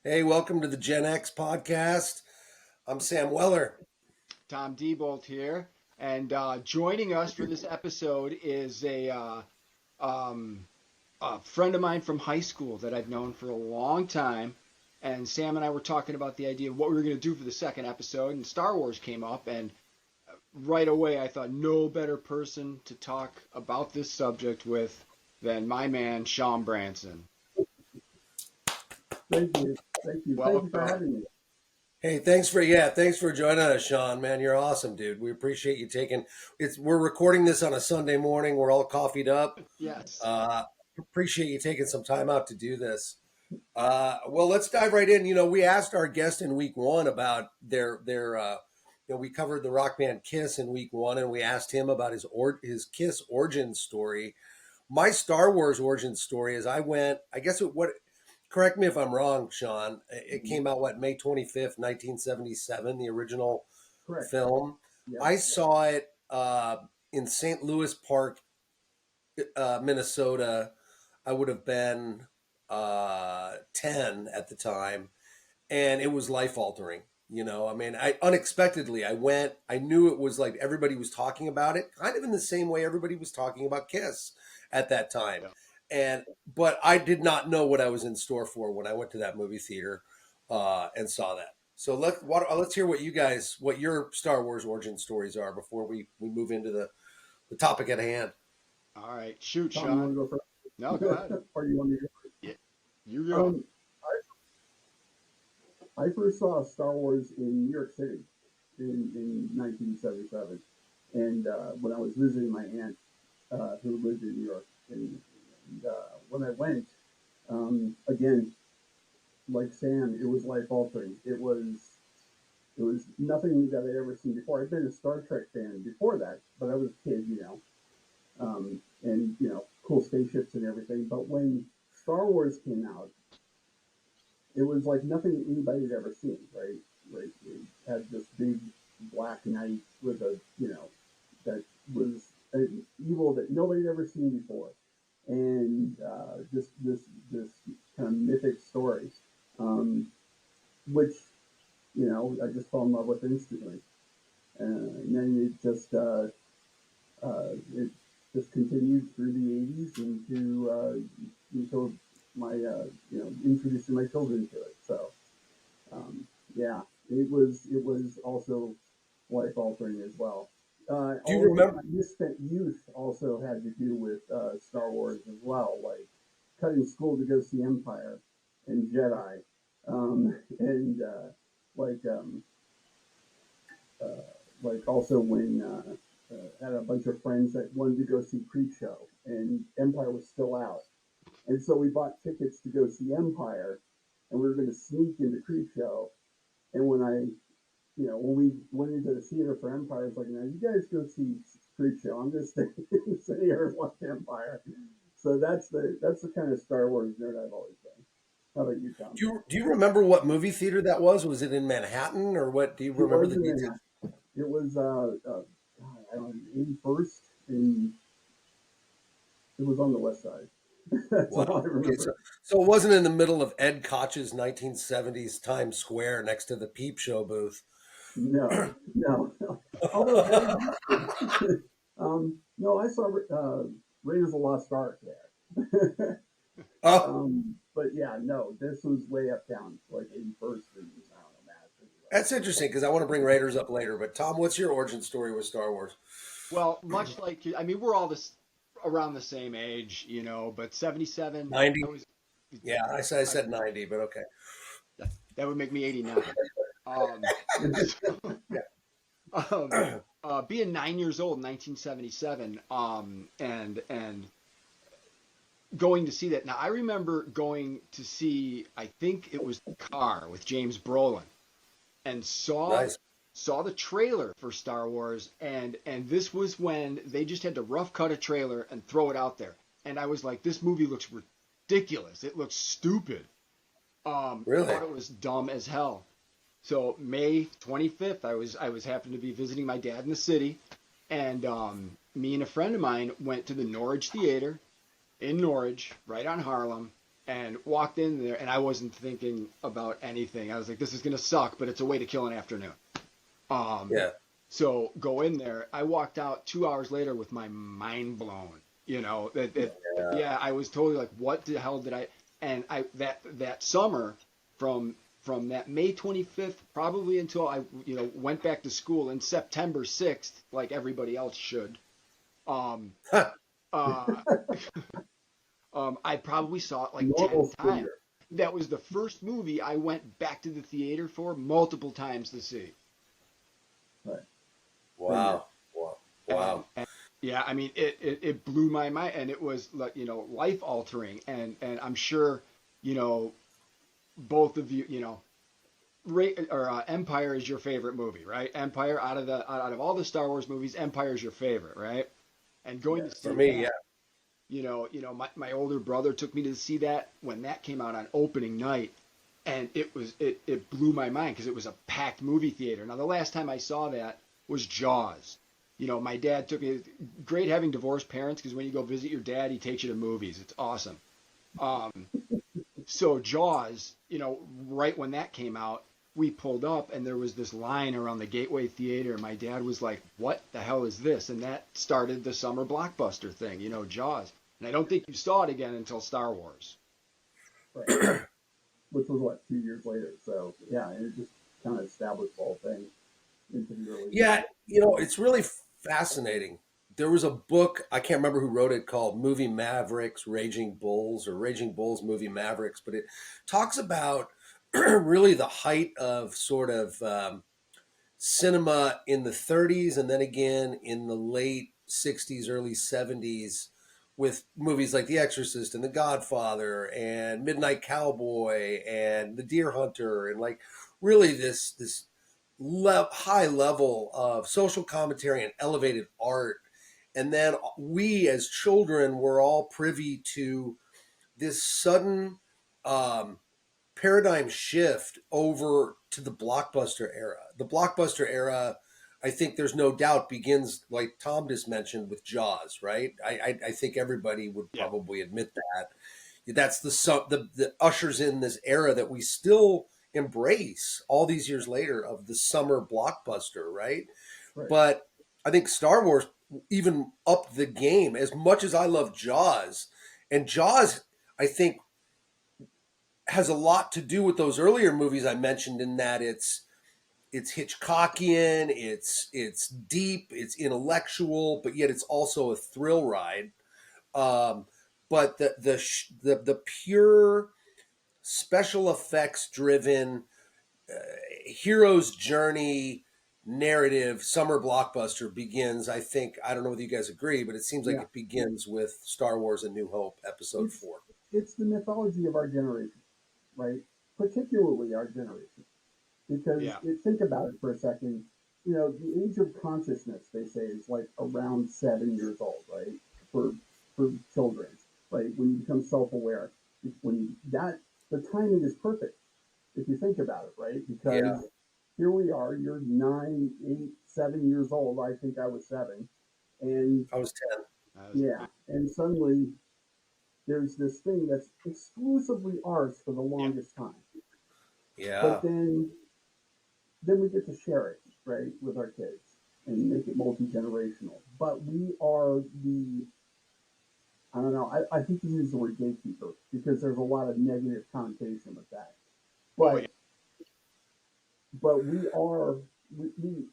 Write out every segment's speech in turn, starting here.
Hey, welcome to the Gen X podcast. I'm Sam Weller. Tom Diebold here, and joining us for this episode is um, a friend of mine from high school that I've known for a long time. And Sam and I were talking about the idea of what we were going to do for the second episode, and Star Wars came up, and right away I thought no better person to talk about this subject with than my man Sean Branson. Thank you. Thank you. Thank you for Welcome. having me. Hey, thanks for joining us, Sean. Man, you're awesome, dude. We appreciate you taking. We're recording this on a Sunday morning. We're all coffeeed up. Yes. Appreciate you taking some time out to do this. Well, let's dive right in. We asked our guest in week one about their. We covered the rock band Kiss in week one, and we asked him about his Kiss origin story. My Star Wars origin story is I went. I guess what correct me if I'm wrong, Sean. It came out May 25th, 1977, the original Correct. film. Yep. I saw it in St. Louis Park, Minnesota. I would have been 10 at the time, and it was life altering. I mean, I unexpectedly I went. I knew it was like everybody was talking about it, kind of in the same way everybody was talking about Kiss at that time. Yeah. But I did not know what I was in store for when I went to that movie theater and saw that. So let's hear what your Star Wars origin stories are before we move into the topic at hand. All right. Shoot, Tom, you want Sean. to go first? No, go ahead. Or you want me to Yeah, you go? go. I first saw Star Wars in New York City in 1977, and when I was visiting my aunt who lived in New York, and when I went, again, like Sam, it was life altering. It was nothing that I'd ever seen before. I'd been a Star Trek fan before that, but I was a kid, and cool spaceships and everything. But when Star Wars came out, it was like nothing anybody had ever seen, right? Like it had this big black knight with that was an evil that nobody had ever seen before, and just this kind of mythic story, um, which I just fell in love with instantly, and then it just continued through the 80s into until my introducing my children to it. So yeah, it was also life altering as well. Do you All of remember? my misspent youth also had to do with Star Wars as well, like cutting school to go see Empire and Jedi, and like um, uh, like also when had a bunch of friends that wanted to go see Creepshow, and Empire was still out, and so we bought tickets to go see Empire, and we were going to sneak into Creepshow. And when we went into the theater for Empire, it's like, now you guys go see Creepshow. I'm just sit here and watch Empire. So that's the kind of Star Wars nerd I've always been. How about you, Tom? Do you remember what movie theater that was? Was it in Manhattan or what? Do you It remember was the in details? Manhattan. It was I don't know, 81st, and it was on the west side. That's Wow. all I Okay, so remember. so it wasn't in the middle of Ed Koch's 1970s Times Square next to the Peep Show booth. No, no. Although very briefly, no, I saw Raiders of the Lost Ark there. Oh, But yeah, no, this was way uptown, like 81st and I don't know, Madison. that's interesting because I want to bring Raiders up later. But Tom, what's your origin story with Star Wars? Well, much like you, I mean, we're all this around the same age, but 77, 90? I was, Yeah, I I, said 90, but okay. that would make me 89. So, being 9 years old in 1977, and going to see that. Now, I remember going to see, I think it was The Car with James Brolin, and Nice. saw the trailer for Star Wars, and this was when they just had to rough cut a trailer and throw it out there, and I was like, this movie looks ridiculous. It looks stupid. Really? Thought it was dumb as hell. So May 25th, I was happened to be visiting my dad in the city, and me and a friend of mine went to the Norwich Theater in Norwich, right on Harlem, and walked in there, and I wasn't thinking about anything. I was like, this is gonna suck, but it's a way to kill an afternoon. Yeah. So go in there. I walked out 2 hours later with my mind blown. Yeah. Yeah, I was totally like, what the hell did I? And that summer from that May 25th probably until I went back to school in September 6th, like everybody else should. Um, uh, I probably saw it like Normal 10 school times. year. That was the first movie I went back to the theater for multiple times to see. Right. Wow. Wow. Wow. And yeah, I mean, it blew my mind, and it was like, life altering. And I'm sure, both of you, Empire is your favorite movie, right? Empire, out of all the Star Wars movies, Empire is your favorite, right? And going to see For me, that, yeah. My older brother took me to see that when that came out on opening night, and it blew my mind because it was a packed movie theater. Now the last time I saw that was Jaws. My dad took me. Great having divorced parents, because when you go visit your dad, he takes you to movies. It's awesome. Um, so Jaws, right when that came out, we pulled up and there was this line around the Gateway Theater, and my dad was like, "What the hell is this?" And that started the summer blockbuster thing, Jaws. And I don't think you saw it again until Star Wars. Right. Which was what, 2 years later. So yeah, and it just kind of established the whole thing into the early. Yeah, it's really fascinating. There was a book, I can't remember who wrote it, called Movie Mavericks, Raging Bulls, or Raging Bulls, Movie Mavericks, but it talks about really the height of sort of cinema in the 30s and then again in the late 60s, early 70s with movies like The Exorcist and The Godfather and Midnight Cowboy and The Deer Hunter, and like really this high level of social commentary and elevated art. And then we as children were all privy to this sudden um, paradigm shift over to the blockbuster era. The blockbuster era, I think there's no doubt, begins, like Tom just mentioned, with Jaws, right? I think everybody would Yeah. probably admit that. That's the ushers in this era that we still embrace all these years later of the summer blockbuster, right? Right. But I think Star Wars even upped the game as much as I love Jaws. And Jaws, I think, has a lot to do with those earlier movies I mentioned, in that it's Hitchcockian, it's deep, it's intellectual, but yet it's also a thrill ride. Um, but the pure special effects driven hero's journey narrative summer blockbuster begins. I think, I don't know whether you guys agree, but it seems like Yeah. it begins with Star Wars: A New Hope, Episode It's 4. it's the mythology of our generation, right? Particularly our generation, because Yeah. think about it for a second. The age of consciousness, they say, is like around 7 years old, right? For for children, right? When you become self-aware, when that the timing is perfect if you think about it, right? Yeah, Because here we are, you're 9, 8, 7 years old. I think I was seven, and I was 10. yeah, and suddenly there's this thing that's exclusively ours for the Yeah. longest time. Yeah. But then we get to share it, right, with our kids and make it multi-generational. But we are the I don't know, I hate to use the word gatekeeper because there's a lot of negative connotation with that. Oh yeah. But we are we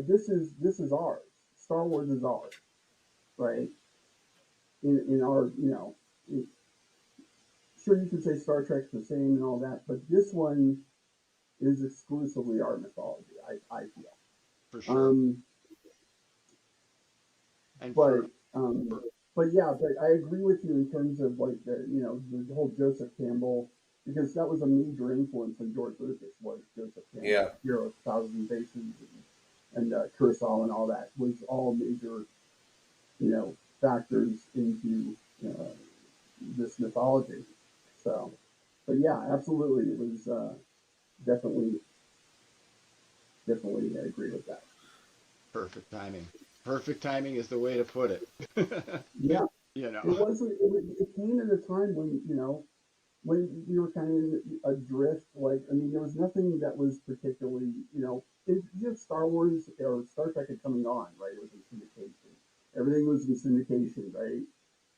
this is ours. Star Wars is ours, right? In our sure you could say Star Trek's the same and all that, but this one is exclusively our mythology. I feel. For sure. Um, And but for um, but yeah, but I agree with you in terms of like the whole Joseph Campbell, because that was a major influence on George Lucas, was Joseph Yeah. Campbell, Hero of Thousand Faces, and Kurosawa and all that was all major factors into this mythology. So, but yeah, absolutely, it was definitely definitely I agree with that. perfect timing. Perfect timing is the way to put it. Yeah, you know. it wasn't. It came at a time when when we were kind of adrift. Like, I mean, there was nothing that was particularly, Star Wars or Star Trek had coming on, right? It was in syndication. Everything was in syndication, right?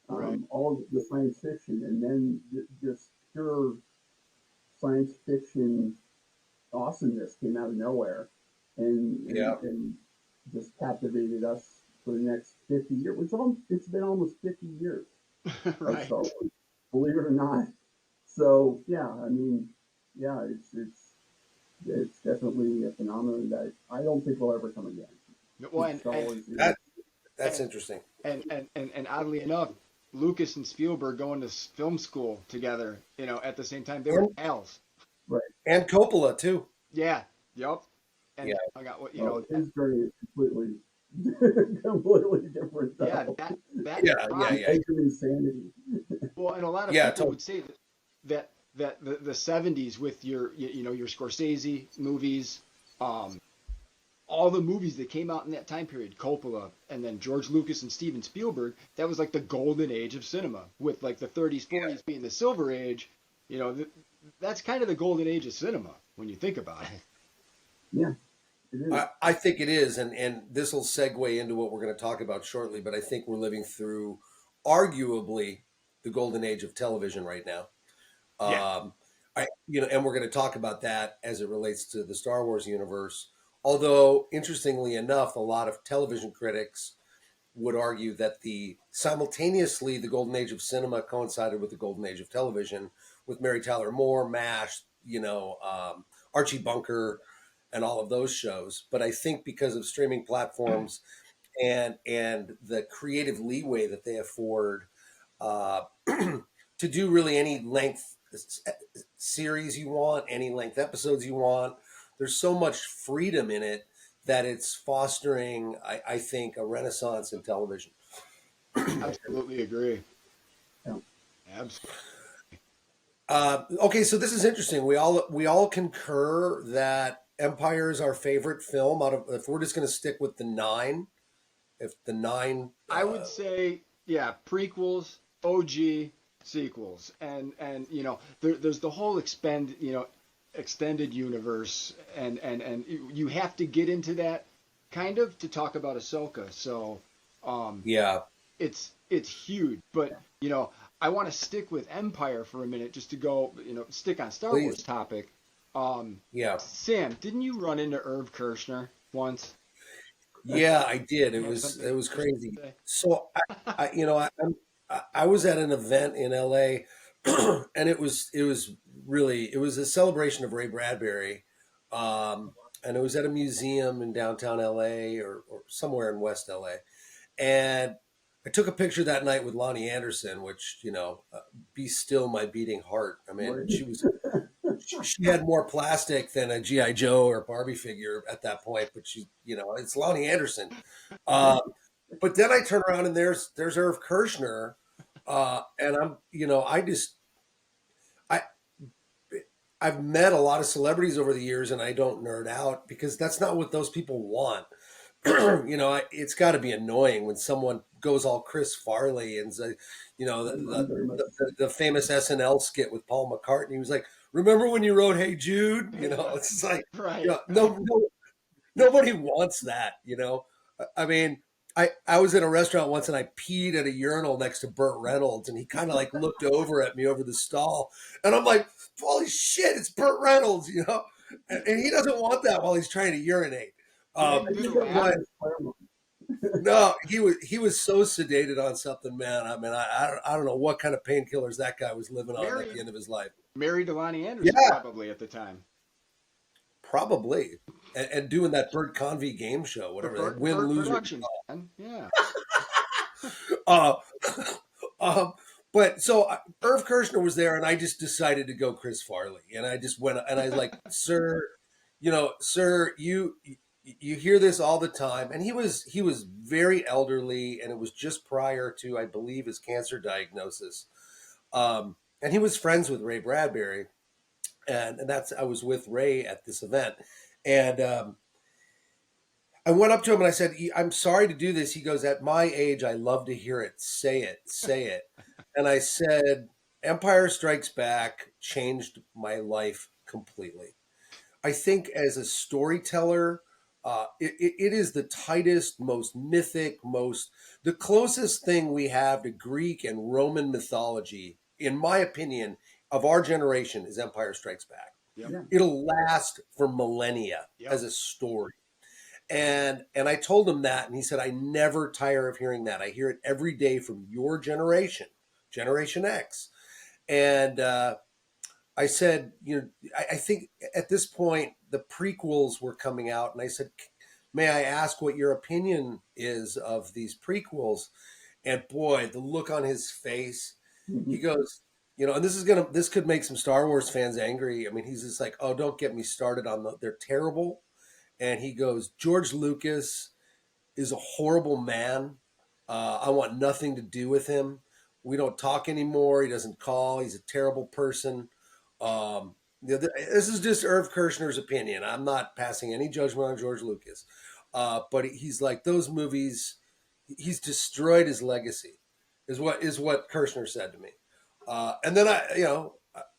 Right. All of the science fiction, and then just pure science fiction awesomeness came out of nowhere, and Yeah. just captivated us for the next 50 years. It's been almost 50 years of Right. Star Wars, believe it or not. So yeah, I mean, yeah, it's definitely a phenomenon that I don't think will ever come Well, again. Star Wars is That that's and, interesting. and oddly enough, Lucas and Spielberg going to film school together, at the same time. They were And pals. right. and Coppola too. Yeah. Yep. Yeah. And I got what Well, his journey is completely completely different yeah, though. that Yeah. Yeah. The Yeah. edge of insanity. well, and a lot of Yeah. people Totally. would say that the 70s with your Scorsese movies, um, all the movies that came out in that time period, Coppola, and then George Lucas and Steven Spielberg, that was like the golden age of cinema, with like the 30s, 40s being the silver age. That's kind of the golden age of cinema when you think about it. Yeah, it is. I think it is, and this will segue into what we're going to talk about shortly. But I think we're living through, arguably, the golden age of television right now. Yeah. And we're going to talk about that as it relates to the Star Wars universe. Although, interestingly enough, a lot of television critics would argue that simultaneously the golden age of cinema coincided with the golden age of television, with Mary Tyler Moore, MASH, Archie Bunker, and all of those shows. But I think because of streaming platforms and the creative leeway that they afford uh, to do really any length series you want, any length episodes you want. There's so much freedom in it that it's fostering, I think, a renaissance in television. Absolutely agree. Yeah. Absolutely. Okay, so this is interesting. We all concur that Empire is our favorite film. Out of if we're just going to stick with the nine, if the nine, I would say, yeah, prequels, OG, sequels, and there's the whole extended universe, and you have to get into that kind of to talk about Ahsoka. So, um, yeah, it's huge, but I want to stick with Empire for a minute just to go, stick on Star Wars please, topic. yeah. Sam, didn't you run into Irv Kirshner once? Yeah, I did. It You have was something it was interesting crazy. to say? So I was at an event in LA, and it was a celebration of Ray Bradbury, and it was at a museum in downtown LA or somewhere in West LA, and I took a picture that night with Lonnie Anderson, which be still my beating heart. I mean, Right. she had more plastic than a GI Joe or Barbie figure at that point, but it's Lonnie Anderson. Uh, but then I turn around and there's Irv Kirshner, and I I've met a lot of celebrities over the years, and I don't nerd out because that's not what those people want. It's got to be annoying when someone goes all Chris Farley and say, I'm very much the famous SNL skit with Paul McCartney. He was like, "Remember when you wrote Hey Jude?" It's like, Right. no, nobody wants that. I mean, I was in a restaurant once and I peed at a urinal next to Burt Reynolds, and he kind of like looked over at me over the stall, and I'm like, "Holy shit, it's Burt Reynolds!" And he doesn't want that while he's trying to urinate. He Um, didn't I do think the that was rap. but Chris Claremont. no, he was so sedated on something, man. I mean, I don't know what kind of painkillers that guy was living on at the Married, end of his life. married to Lonnie Yeah, Anderson probably at the time. probably, and doing that Bert Convy game show, The whatever that Burt, win Burt lose or Productions, man. Yeah. draw. But so Irv Kirshner was there, and I just decided to go Chris Farley, and I just went and I was like, "Sir, sir, you hear this all the time." And he was very elderly, and it was just prior to, I believe, his cancer diagnosis. And he was friends with Ray Bradbury, and that's I was with Ray at this event, and I went up to him and I said, "I'm sorry to do this." He goes, "At my age, I love to hear it. Say it, say it." And I said, Empire Strikes Back changed my life completely. I think as a storyteller, it is the tightest, most mythic, the closest thing we have to Greek and Roman mythology, in my opinion, of our generation is Empire Strikes Back. Yep. Yeah. It'll last for millennia Yep. as a story. And I told him that, and he said, I never tire of hearing that. I hear it every day from your generation, Generation X. And I said, I think at this point the prequels were coming out, and I said, may I ask what your opinion is of these prequels? And boy, the look on his face, he goes, and this could make some Star Wars fans angry. I mean, he's just like, oh, don't get me started on they're terrible. And he goes, George Lucas is a horrible man. I want nothing to do with him. We don't talk anymore. He doesn't call. He's a terrible person. This is just Irv Kirshner's opinion. I'm not passing any judgment on George Lucas. But he's like, those movies, he's destroyed his legacy, is what Kirshner said to me. And then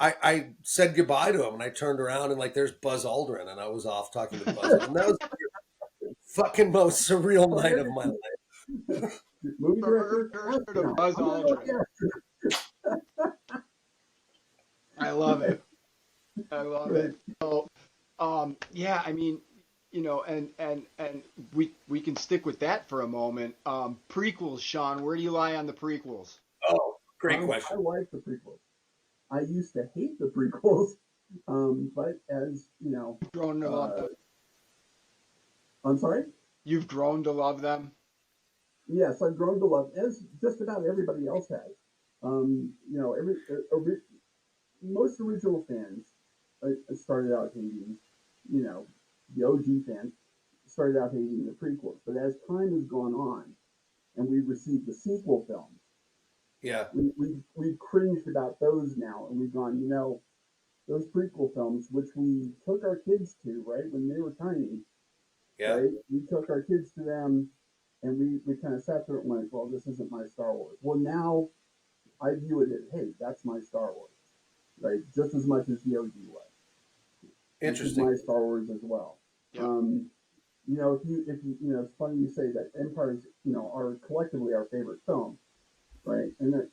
I said goodbye to him, and I turned around and like there's Buzz Aldrin, and I was off talking to Buzz. And that was the fucking most surreal night of my life. Movie From director. Irv Kirshner to Buzz Aldrin. I love it. I love it. So, yeah, I mean, and we can stick with that for a moment. Prequels, Sean, where do you lie on the prequels? Oh, great question. I like the prequels. I used to hate the prequels, but as you know, You've grown to love them. I'm sorry. You've grown to love them. Yes, I've grown to love, as just about everybody else has. Most original fans started out hating, the OG fans started out hating the prequels. But as time has gone on, and we've received the sequel films, Yeah. we've cringed about those now, and we've gone, those prequel films, which we took our kids to, right, when they were tiny, Yeah. right? We took our kids to them, and we kind of sat there and went, well, this isn't my Star Wars. Well, now I view it as, hey, that's my Star Wars, right? Just as much as the OG was. This is Interesting. my Star Wars as well. Yep. It's funny you say that Empire's, are collectively our favorite film, right? And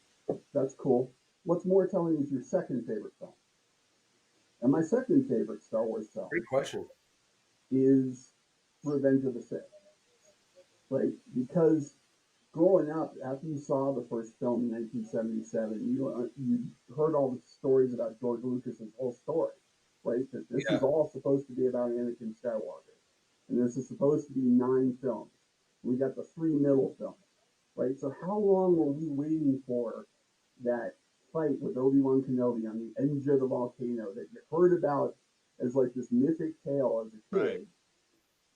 that's cool. What's more telling is your second favorite film. And my second favorite Star Wars film Great question. is Revenge of the Sith, right? Because growing up, after you saw the first film in 1977, you heard all the stories about George Lucas's whole story, right? That this Yeah. is all supposed to be about Anakin Skywalker, and this is supposed to be 9 films. We got the 3 middle films, right? So how long were we waiting for that fight with Obi-Wan Kenobi on the edge of the volcano that you heard about as like this mythic tale as a kid? Right.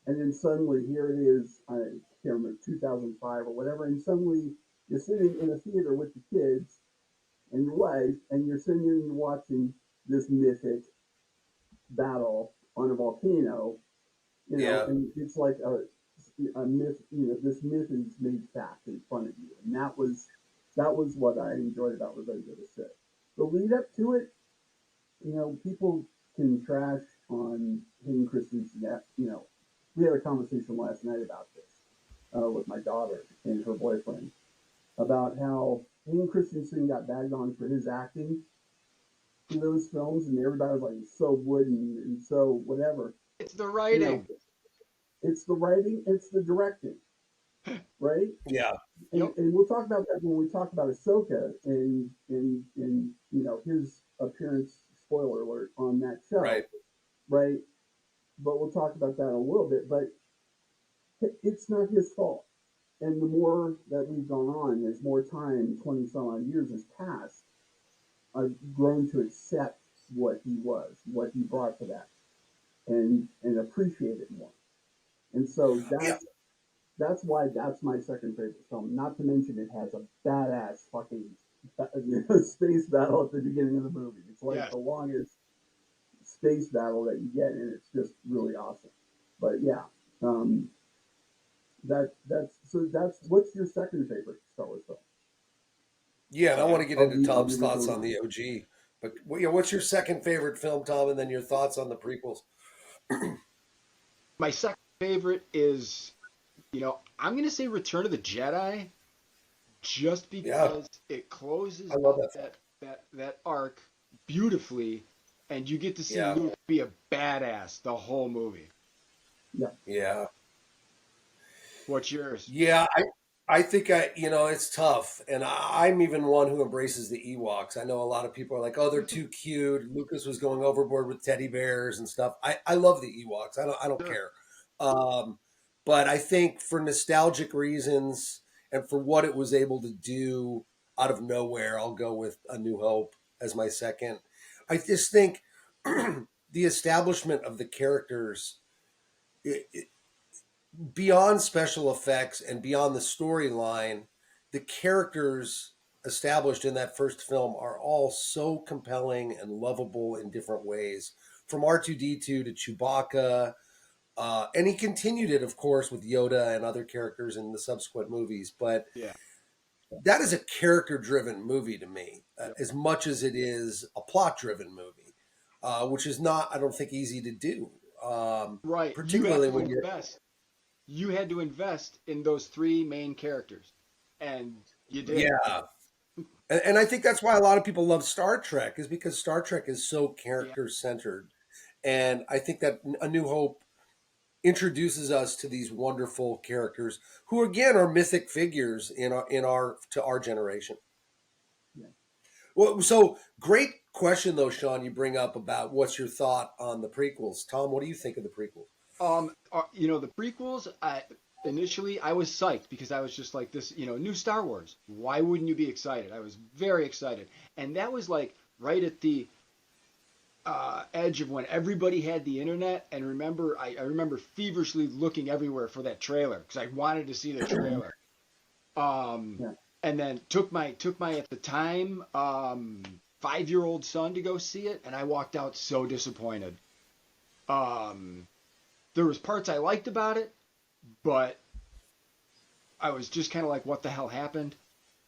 And then suddenly here it is, I can't remember, 2005 or whatever, and suddenly you're sitting in a theater with the kids and your wife, and you're sitting and watching this mythic battle on a volcano, Yeah. and it's like a myth, this myth is made fact in front of you. And that was what I enjoyed about Revenge of the Sith. The lead up to it, people can trash on Hayden Christensen. We had a conversation last night about this with my daughter and her boyfriend about how Hayden Christensen got bagged on for his acting in those films, and everybody was like, so wooden and so whatever. It's the writing. It's the writing, it's the directing, right? Yeah. And we'll talk about that when we talk about Ahsoka and his appearance. Spoiler alert on that show, Right. right? But we'll talk about that in a little bit. But it's not his fault. And the more that we've gone on, as more time, 20 some odd years has passed, I've grown to accept what he was, what he brought to that, and appreciate it more. And so Yeah. that's why that's my second favorite film. Not to mention it has a badass fucking space battle at the beginning of the movie. It's like the longest space battle that you get, and it's just really awesome. But yeah, that's what's your second favorite Star Wars film? Yeah, and I want to get into of Tom's the thoughts original on the nine. OG. But what's your second favorite film, Tom, and then your thoughts on the prequels? My second favorite is, I'm going to say Return of the Jedi, just Yeah, because it closes I love out that film. that arc beautifully, and you get to see Yeah, Luke be a badass the whole movie. Yeah. yeah. What's yours? Yeah, I think it's tough, and I'm even one who embraces the Ewoks. I know a lot of people are like, "Oh, they're too cute." Lucas was going overboard with teddy bears and stuff. I love the Ewoks. I don't Sure. care. Um, but I think for nostalgic reasons and for what it was able to do out of nowhere, I'll go with A New Hope as my second. I just think the establishment of the characters. Beyond special effects and beyond the storyline, the characters established in that first film are all so compelling and lovable in different ways. From R2D2 to Chewbacca, and he continued it, of course, with Yoda and other characters in the subsequent movies. But Yeah. that is a character-driven movie to me, Yep. as much as it is a plot-driven movie, which is not, I don't think, easy to do. Right. You had Particularly to when you're invest. You had to invest in those three main characters, and you did. yeah. And I think that's why a lot of people love Star Trek is because Star Trek is so Yeah. character centered. And I think that A New Hope introduces us to these wonderful characters who again are mythic figures in our to our generation. Yeah. Well, so great question though, Sean, you bring up about what's your thought on the prequels. Tom, what do you think of the prequels? The prequels. Initially I was psyched because I was just like this, new Star Wars. Why wouldn't you be excited? I was very excited, and that was like right at the edge of when everybody had the internet. And I remember feverishly looking everywhere for that trailer because I wanted to see the trailer. Um, Yeah. and then took my at the time 5-year-old son to go see it, and I walked out so disappointed. Um, there was parts I liked about it, but I was just kind of like, what the hell happened?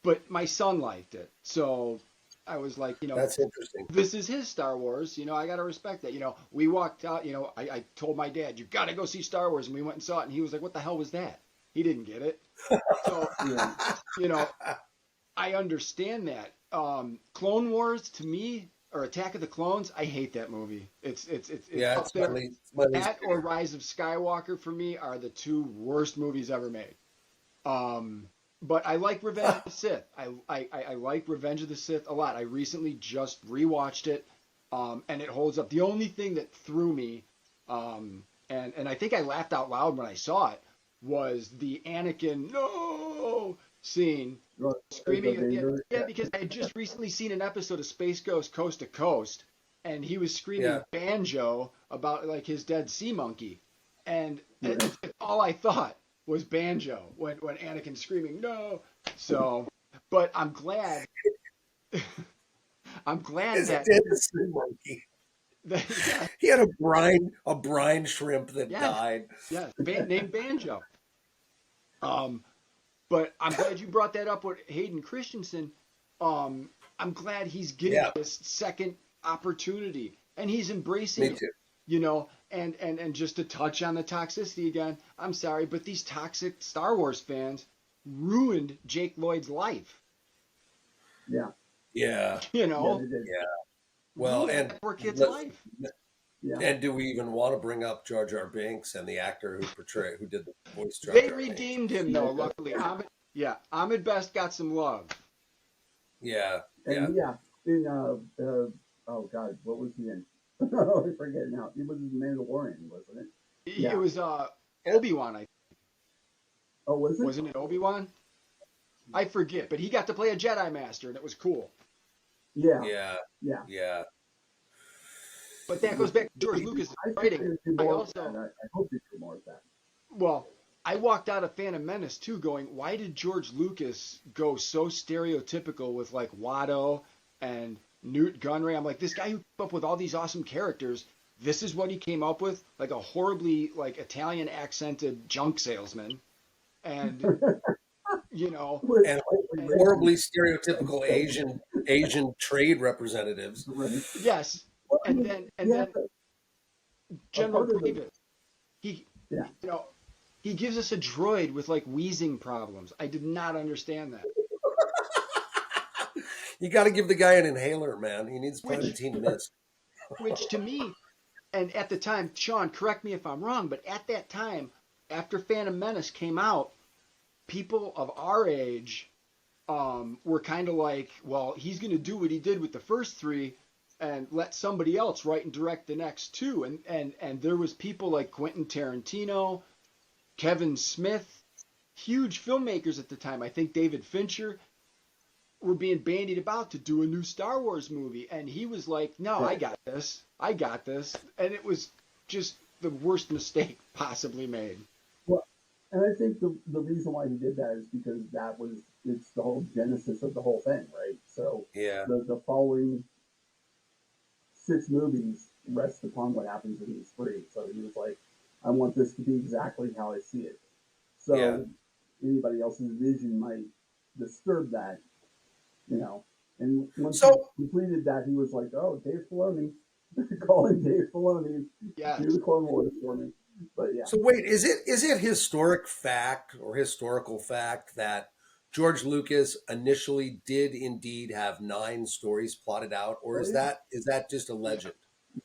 But my son liked it, so I was like, That's interesting. this is his Star Wars. I got to respect that. We walked out. I told my dad, you got to go see Star Wars, and we went and saw it, and he was like, what the hell was that? He didn't get it. So, Yeah. you know, I understand that. Clone Wars to me, or Attack of the Clones, I hate that movie. It's Yeah, up there. it's my least That or favorite. Rise of Skywalker for me are the two worst movies ever made. Um, but I like Revenge of the Sith. I like Revenge of the Sith a lot. I recently just rewatched it, and it holds up. The only thing that threw me, and I think I laughed out loud when I saw it, was the Anakin no scene The screaming. Yeah, Vader. yeah, because I had just recently seen an episode of Space Ghost Coast to Coast, and he was Yeah. screaming banjo about like his dead sea monkey, and Yeah. all I thought was banjo when Anakin's screaming no. So, but I'm glad. I'm glad Is it that, dead sea monkey? yeah, He had a brine shrimp that yes, died. yes, named Banjo. Um, but I'm glad you brought that up with Hayden Christensen. I'm glad he's getting Yeah, this second opportunity and he's embracing me it. too. And just to touch on the toxicity again, I'm sorry, but these toxic Star Wars fans ruined Jake Lloyd's life. Yeah. Yeah, You Yeah. know, They did. yeah. Well, ruined and that poor kid's let's life. Yeah. and do we even want to bring up Jar Jar Binks and the actor who did the voice Jar They Jar Binks? redeemed him though, luckily. Ahmed Best got some love. Yeah, yeah. And yeah, in oh god, what was he in? I forget now. He was in Mandalorian, wasn't it? It Yeah. was Obi-Wan, I Oh, was it? wasn't it Obi-Wan? I forget, but he got to play a Jedi Master, and it was cool. Yeah. Yeah, Yeah. yeah. But that goes back to George Lucas' I think writing. they do I more of that. also, I hope they do more of that. well, I walked out of Phantom Menace too, going, why did George Lucas go so stereotypical with like Watto and Newt Gunray? I'm like, this guy who came up with all these awesome characters, this is what he came up with, like a horribly like Italian accented junk salesman, and you know, With And slightly horribly racist. stereotypical Asian trade representatives. Right. yes, Well, I and mean, then yeah, a General part of the Grievous, he, yeah. you know, he gives us a droid with like wheezing problems. I did not understand that. You got to give the guy an inhaler, man. He needs Which, Primatine Mist. which to me, and at the time, Sean, correct me if I'm wrong, but at that time, after Phantom Menace came out, people of our age were kind of like, well, he's going to do what he did with the first three and let somebody else write and direct the next two. And there was people like Quentin Tarantino, Kevin Smith, huge filmmakers at the time. I think David Fincher were being bandied about to do a new Star Wars movie. And he was like, no, I Right. got this. I got this. And it was just the worst mistake possibly made. Well, and I think the reason why he did that is because it's the whole genesis of the whole thing, right? So Yeah, the following 6 movies rest upon what happens in these three. So he was like, I want this to be exactly how I see it. yeah. So anybody else's vision might disturb that, you know. And once he So, completed that, he was like, "Oh, Dave Filoni, calling Dave Filoni, do Yes. the Clone Wars for me." But yeah, so wait, is it historic fact or historical fact that George Lucas initially did indeed have 9 stories plotted out, or oh is yeah, that just a Yeah. legend?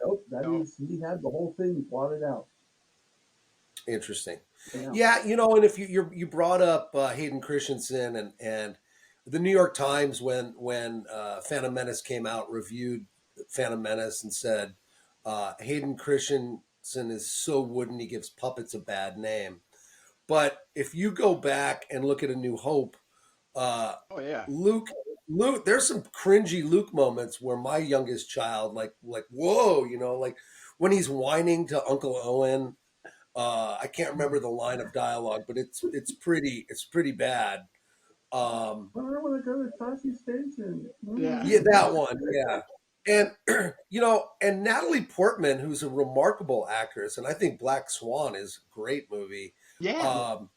nope, that No. is he had the whole thing plotted out. Interesting. Yeah, Yeah, and if you brought up Hayden Christensen and the New York Times when Phantom Menace came out reviewed Phantom Menace and said Hayden Christensen is so wooden he gives puppets a bad name. But if you go back and look at A New Hope, uh, Oh yeah. Luke Luke, there's some cringy Luke moments where my youngest child like whoa, like when he's whining to Uncle Owen. I can't remember the line of dialogue, but it's pretty bad. Um, I want to go to Tashi Station. Yeah. yeah, that one, yeah. And and Natalie Portman, who's a remarkable actress, and I think Black Swan is a great movie. Yeah. Um,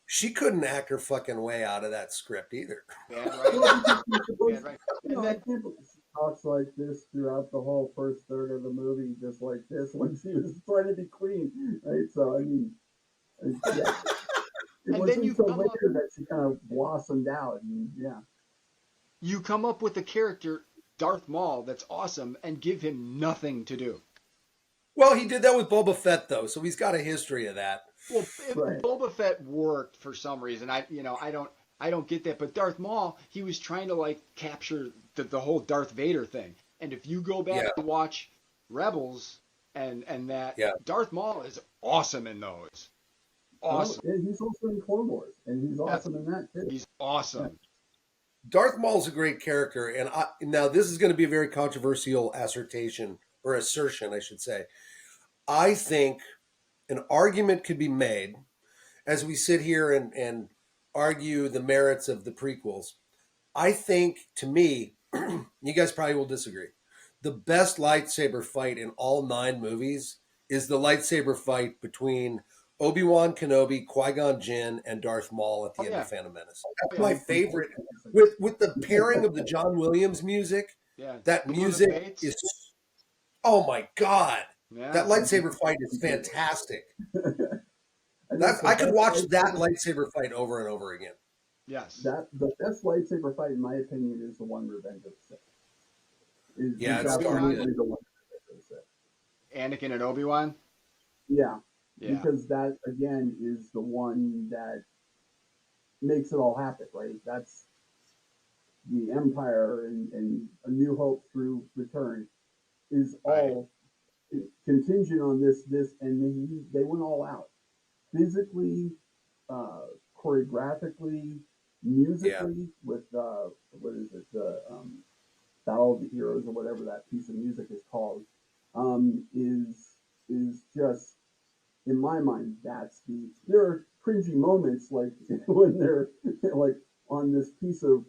she couldn't act her fucking way out of that script either. Bad Well, writing. because she's Bad supposed, writing. you And know, I then can't believe she talks like this throughout the whole first third of the movie, just like this when she was trying to be queen, right? So I mean, yeah, it and then wasn't you until come up later that she kind of blossomed out, and yeah, you come up with a character, Darth Maul, that's awesome and give him nothing to do. Well, he did that with Boba Fett though, so he's got a history of that. Well, right. Boba Fett worked for some reason. I don't get that. But Darth Maul, he was trying to like capture the whole Darth Vader thing. And if you go back Yeah, and watch Rebels and that yeah. Darth Maul is awesome in those. Well, Awesome. he's also in Clone Wars, and he's Yes, awesome in that too. he's Yeah. awesome. Darth Maul's a great character, and now this is going to be a very controversial assertion or assertion, I should say. I think an argument could be made as we sit here and argue the merits of the prequels. I think, to me, you guys probably will disagree. The best lightsaber fight in all 9 movies is the lightsaber fight between Obi-Wan Kenobi, Qui-Gon Jinn, and Darth Maul at Oh the end of yeah. Phantom Menace. Oh That's yeah. my I favorite. completely disagree. With the pairing of the John Williams music, Yeah. that Duel of the music Fates. is, oh my God. That Yeah. I lightsaber fight is completely. fantastic. I think That's the I could best watch that lightsaber lightsaber fight over and over again. Yes. that the best lightsaber fight, in my opinion, is the one Revenge of the Sith. Yeah, Is And it's darn Obi-Wan, good. absolutely the one Revenge of the Sith. Anakin and Obi-Wan. Yeah, Yeah. because that again is the one that makes it all happen, right? That's the Empire and A New Hope through Return is Right. all contingent on this, and they went all out physically, uh, choreographically, Yeah. musically with what is it, the Battle of the Heroes or whatever that piece of music is called, is just in my mind that's there are cringy moments like when they're like on this piece of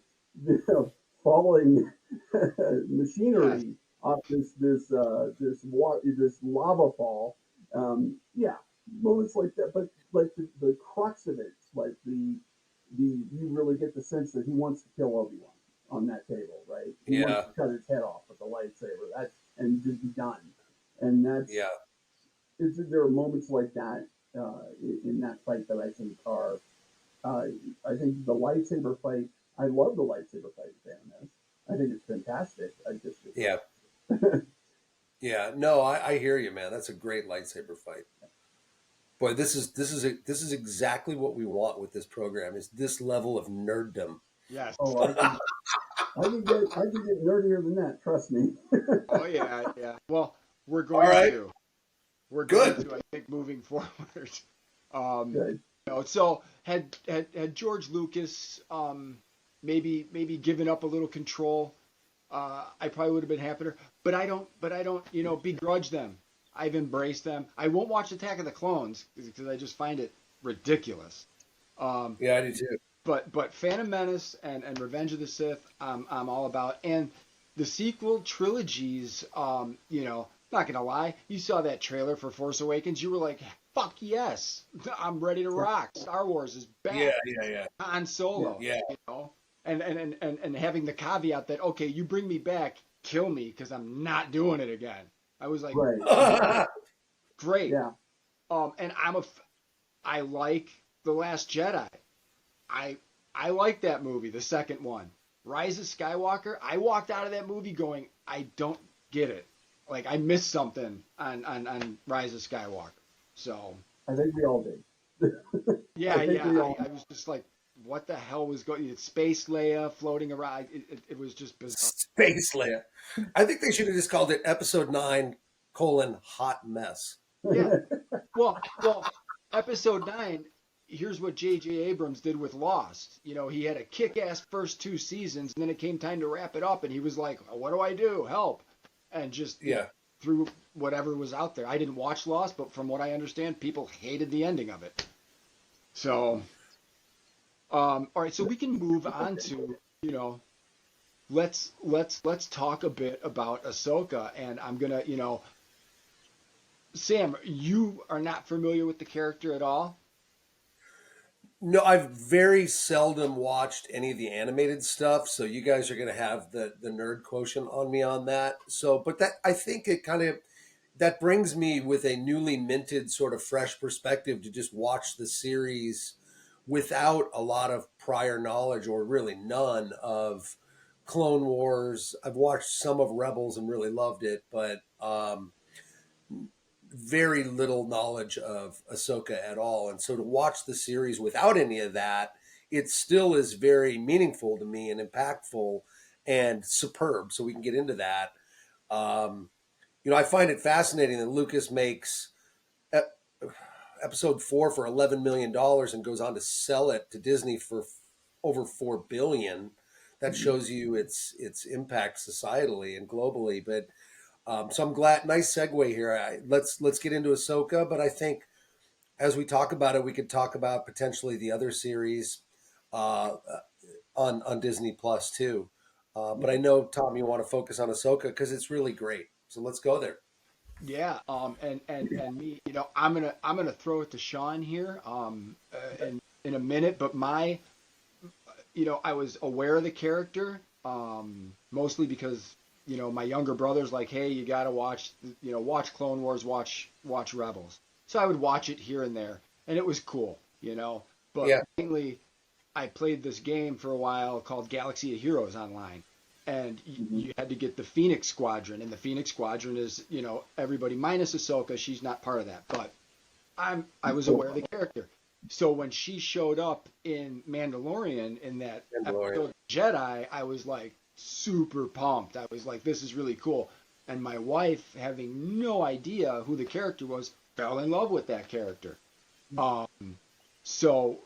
falling Yes. machinery off this lava fall. Yeah, moments like that, but like the crux of it, like you really get the sense that he wants to kill Obi-Wan on that table, right? He wants Yeah. to cut his head off with the lightsaber. And just be done. And Yeah. there are moments like that in that fight that I think are. Uh, I think the lightsaber fight. I love the lightsaber fight in Phantom Menace. I think it's fantastic. I just Yeah. Yeah. No, I hear you, man. That's a great lightsaber fight. Boy, this is exactly what we want with this program. Is this level of nerddom? Yes. Oh, I can get nerdier than that. Trust me. Oh yeah, yeah. Well, we're All going right. to. We're going Good. to. I think moving forward. Um, Good. so had George Lucas maybe given up a little control, I probably would have been happier. But I don't begrudge them. I've embraced them. I won't watch Attack of the Clones because I just find it ridiculous. Yeah, I do too. But Phantom Menace and Revenge of the Sith, I'm all about. And the sequel trilogies, not gonna lie, you saw that trailer for Force Awakens, you were like, fuck yes, I'm ready to rock. Star Wars is back. Yeah. Han Solo. Yeah. And having the caveat that, okay, you bring me back, kill me because I'm not doing it again. I was like, Right. great. Yeah. And I like The Last Jedi. I like that movie, the second one. Rise of Skywalker, I walked out of that movie going, I don't get it. Like I missed something on Rise of Skywalker. So I think we all did. yeah, I was just like, what the hell was going? It's Space Leia floating around. It was just bizarre. Space Leia. I think they should have just called it Episode 9: Hot Mess. Yeah. Well, Episode 9. Here's what J.J. Abrams did with Lost. He had a kick-ass first 2 seasons, and then it came time to wrap it up, and he was like, what do I do? Help. And just threw whatever was out there. I didn't watch Lost, but from what I understand, people hated the ending of it. So, all right, so we can move on to, let's talk a bit about Ahsoka, and I'm going to, Sam, you are not familiar with the character at all? No, I've very seldom watched any of the animated stuff, so you guys are going to have the nerd quotient on me on that. So, but that I think it kind of that brings me with a newly minted sort of fresh perspective to just watch the series without a lot of prior knowledge or really none of Clone Wars. I've watched some of Rebels and really loved it, but very little knowledge of Ahsoka at all. And so to watch the series without any of that, it still is very meaningful to me and impactful and superb. So we can get into that. I find it fascinating that Lucas makes episode 4 for $11 million and goes on to sell it to Disney for over $4 billion. That shows you its impact societally and globally. But so I'm glad. Nice segue here. Let's get into Ahsoka, but I think as we talk about it, we could talk about potentially the other series on Disney Plus too. But I know, Tom, you want to focus on Ahsoka because it's really great. So let's go there. Yeah. And me, I'm gonna throw it to Sean here. In a minute, but I was aware of the character, mostly because my younger brother's like, hey, you got to watch Clone Wars, watch Rebels. So I would watch it here and there, and it was cool, But mainly, I played this game for a while called Galaxy of Heroes online, and you had to get the Phoenix Squadron, and the Phoenix Squadron is, everybody minus Ahsoka. She's not part of that, but I was aware of the character. So when she showed up in Mandalorian in that episode of Jedi, I was like, super pumped. I was like, this is really cool. And my wife, having no idea who the character was, fell in love with that character. So,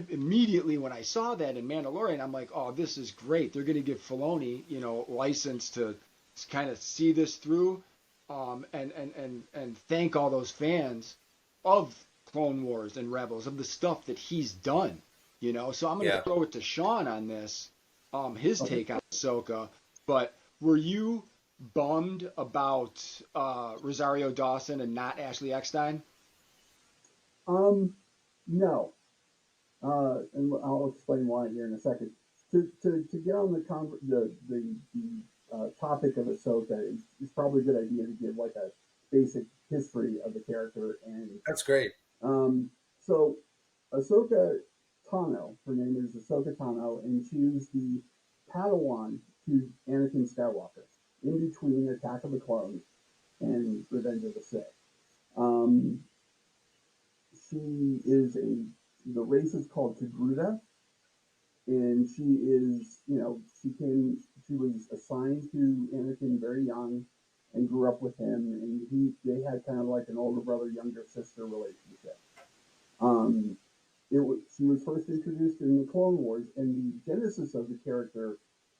immediately when I saw that in Mandalorian, I'm like, oh, this is great. They're going to give Filoni, license to kind of see this through, and thank all those fans of Clone Wars and Rebels, of the stuff that he's done. So I'm going to throw it to Sean on this, his take on Ahsoka. But were you bummed about Rosario Dawson and not Ashley Eckstein? No. and I'll explain why here in a second. To get on the topic of Ahsoka, it's probably a good idea to give like a basic history of the character. And That's great. so Ahsoka Tano, her name is Ahsoka Tano, and she was the Padawan to Anakin Skywalker in between Attack of the Clones and Revenge of the Sith. Um, she is the race is called Togruta, and she is, she was assigned to Anakin very young and grew up with him, and they had kind of like an older brother, younger sister relationship. Um, she was first introduced in the Clone Wars, and the genesis of the character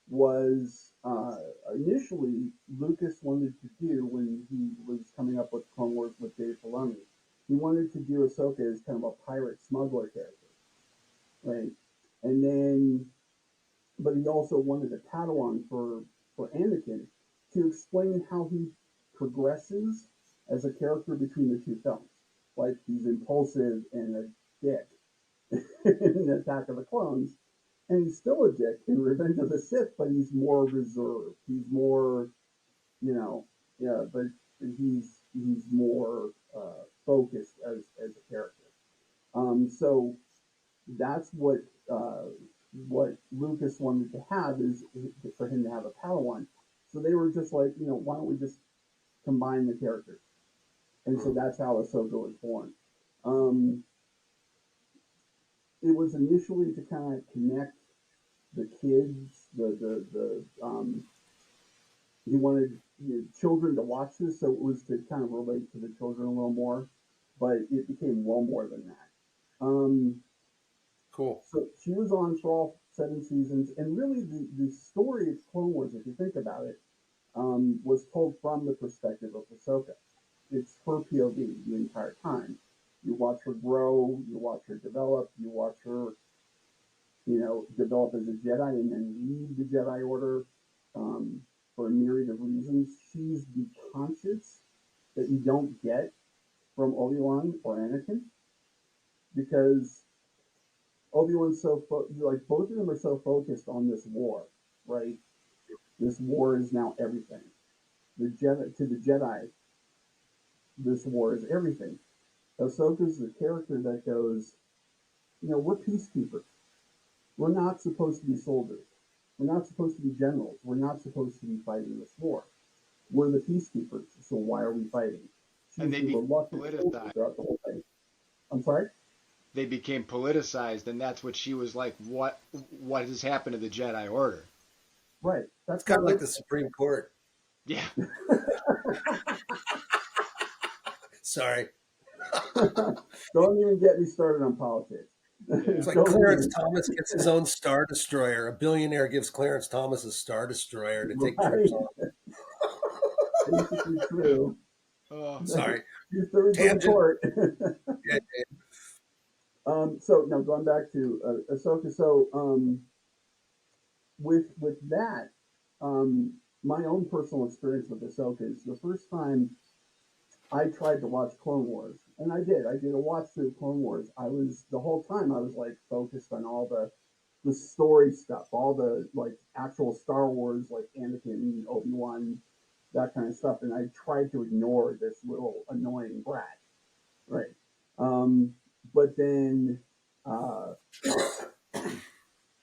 was initially Lucas wanted to do when he was coming up with Clone Wars with Dave Filoni. He wanted to do Ahsoka as kind of a pirate smuggler character, right? And then, but he also wanted a Padawan for Anakin to explain how he progresses as a character between the two films. Like he's impulsive and a dick in Attack of the Clones, and he's still a dick in Revenge of the Sith, but he's more reserved. He's more, yeah, but he's more focused as a character. So that's what Lucas wanted to have is for him to have a Padawan. So they were just like, why don't we just combine the characters? And so that's how Ahsoka was born. Um, it was initially to kind of connect the kids, he wanted children to watch this, so it was to kind of relate to the children a little more, but it became well more than that. Cool. So she was on for all 7 seasons, and really the story of Clone Wars, if you think about it, was told from the perspective of Ahsoka. It's her POV the entire time. You watch her grow, you watch her develop, you watch her, develop as a Jedi and then leave the Jedi Order for a myriad of reasons. She's the conscience that you don't get from Obi-Wan or Anakin because Obi-Wan's like both of them are so focused on this war, right? This war is now everything. The Jedi, this war is everything. Ahsoka's the character that goes, we're peacekeepers. We're not supposed to be soldiers. We're not supposed to be generals. We're not supposed to be fighting this war. We're the peacekeepers. So why are we fighting? And She's they the became reluctant soldier politicized. throughout the whole thing. I'm sorry? They became politicized, and that's what she was like. What has happened to the Jedi Order? Right. It's That's kind not of like what. the Supreme Court. Yeah, Sorry. Don't even get me started on politics. yeah. It's like Don't Clarence even. Thomas gets his own Star Destroyer. A billionaire gives Clarence Thomas a Star Destroyer to take trips Right. on. Basically true. Oh, Sorry. Used to Supreme Tangent. Court. Yeah, So now going back to Ahsoka. So with that, um, my own personal experience with Ahsoka is the first time I tried to watch Clone Wars, and I did. I did a watch through of Clone Wars. I was the whole time I was like focused on all the story stuff, all the like actual Star Wars, like Anakin, Obi-Wan, that kind of stuff, and I tried to ignore this little annoying brat, right? Um, but then, uh,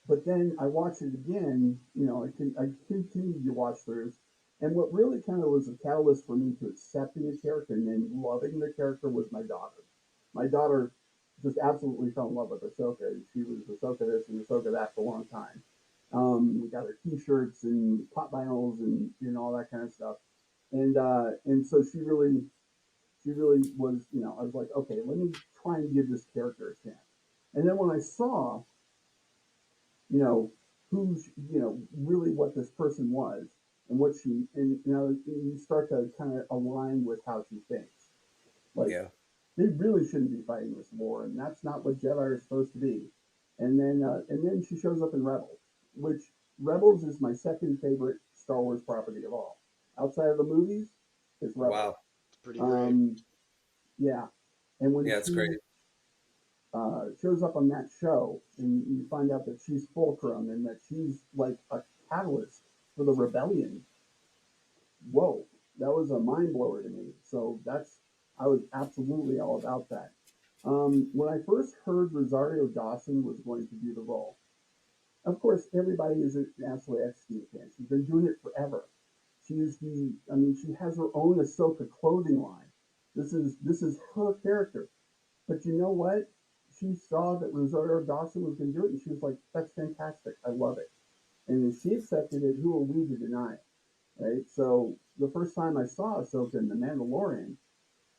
but then I watched it again. I continued to watch throughs, and what really kind of was a catalyst for me to accepting the character and then loving the character was my daughter. My daughter just absolutely fell in love with Ahsoka. She was Ahsoka this and Ahsoka that for a long time. We got her T-shirts and pop vinyls and all that kind of stuff, and so she really was. I was like, okay, let me try and give this character a chance. And then when I saw you know, who's, really what this person was and what and you start to kind of align with how she thinks. Like, yeah. they really shouldn't be fighting this war, and that's not what Jedi are supposed to be. And then she shows up in Rebels, which Rebels is my second favorite Star Wars property of all. Outside of the movies, it's Rebels. Wow. It's pretty great. Um, yeah, and when Yeah, it's great. shows up on that show, and you find out that she's Fulcrum and that she's like a catalyst for the rebellion. Whoa, that was a mind blower to me. So I was absolutely all about that. When I first heard Rosario Dawson was going to do the role, of course, everybody is an Ashley Eckstein fan. She's been doing it forever. I mean, she has her own Ahsoka clothing line. This is her character. But you know what? She saw that Rosario Dawson was going to do it, and she was like, "That's fantastic. I love it." And if she accepted it, who are we to deny it, right? So the first time I saw Ahsoka in The Mandalorian,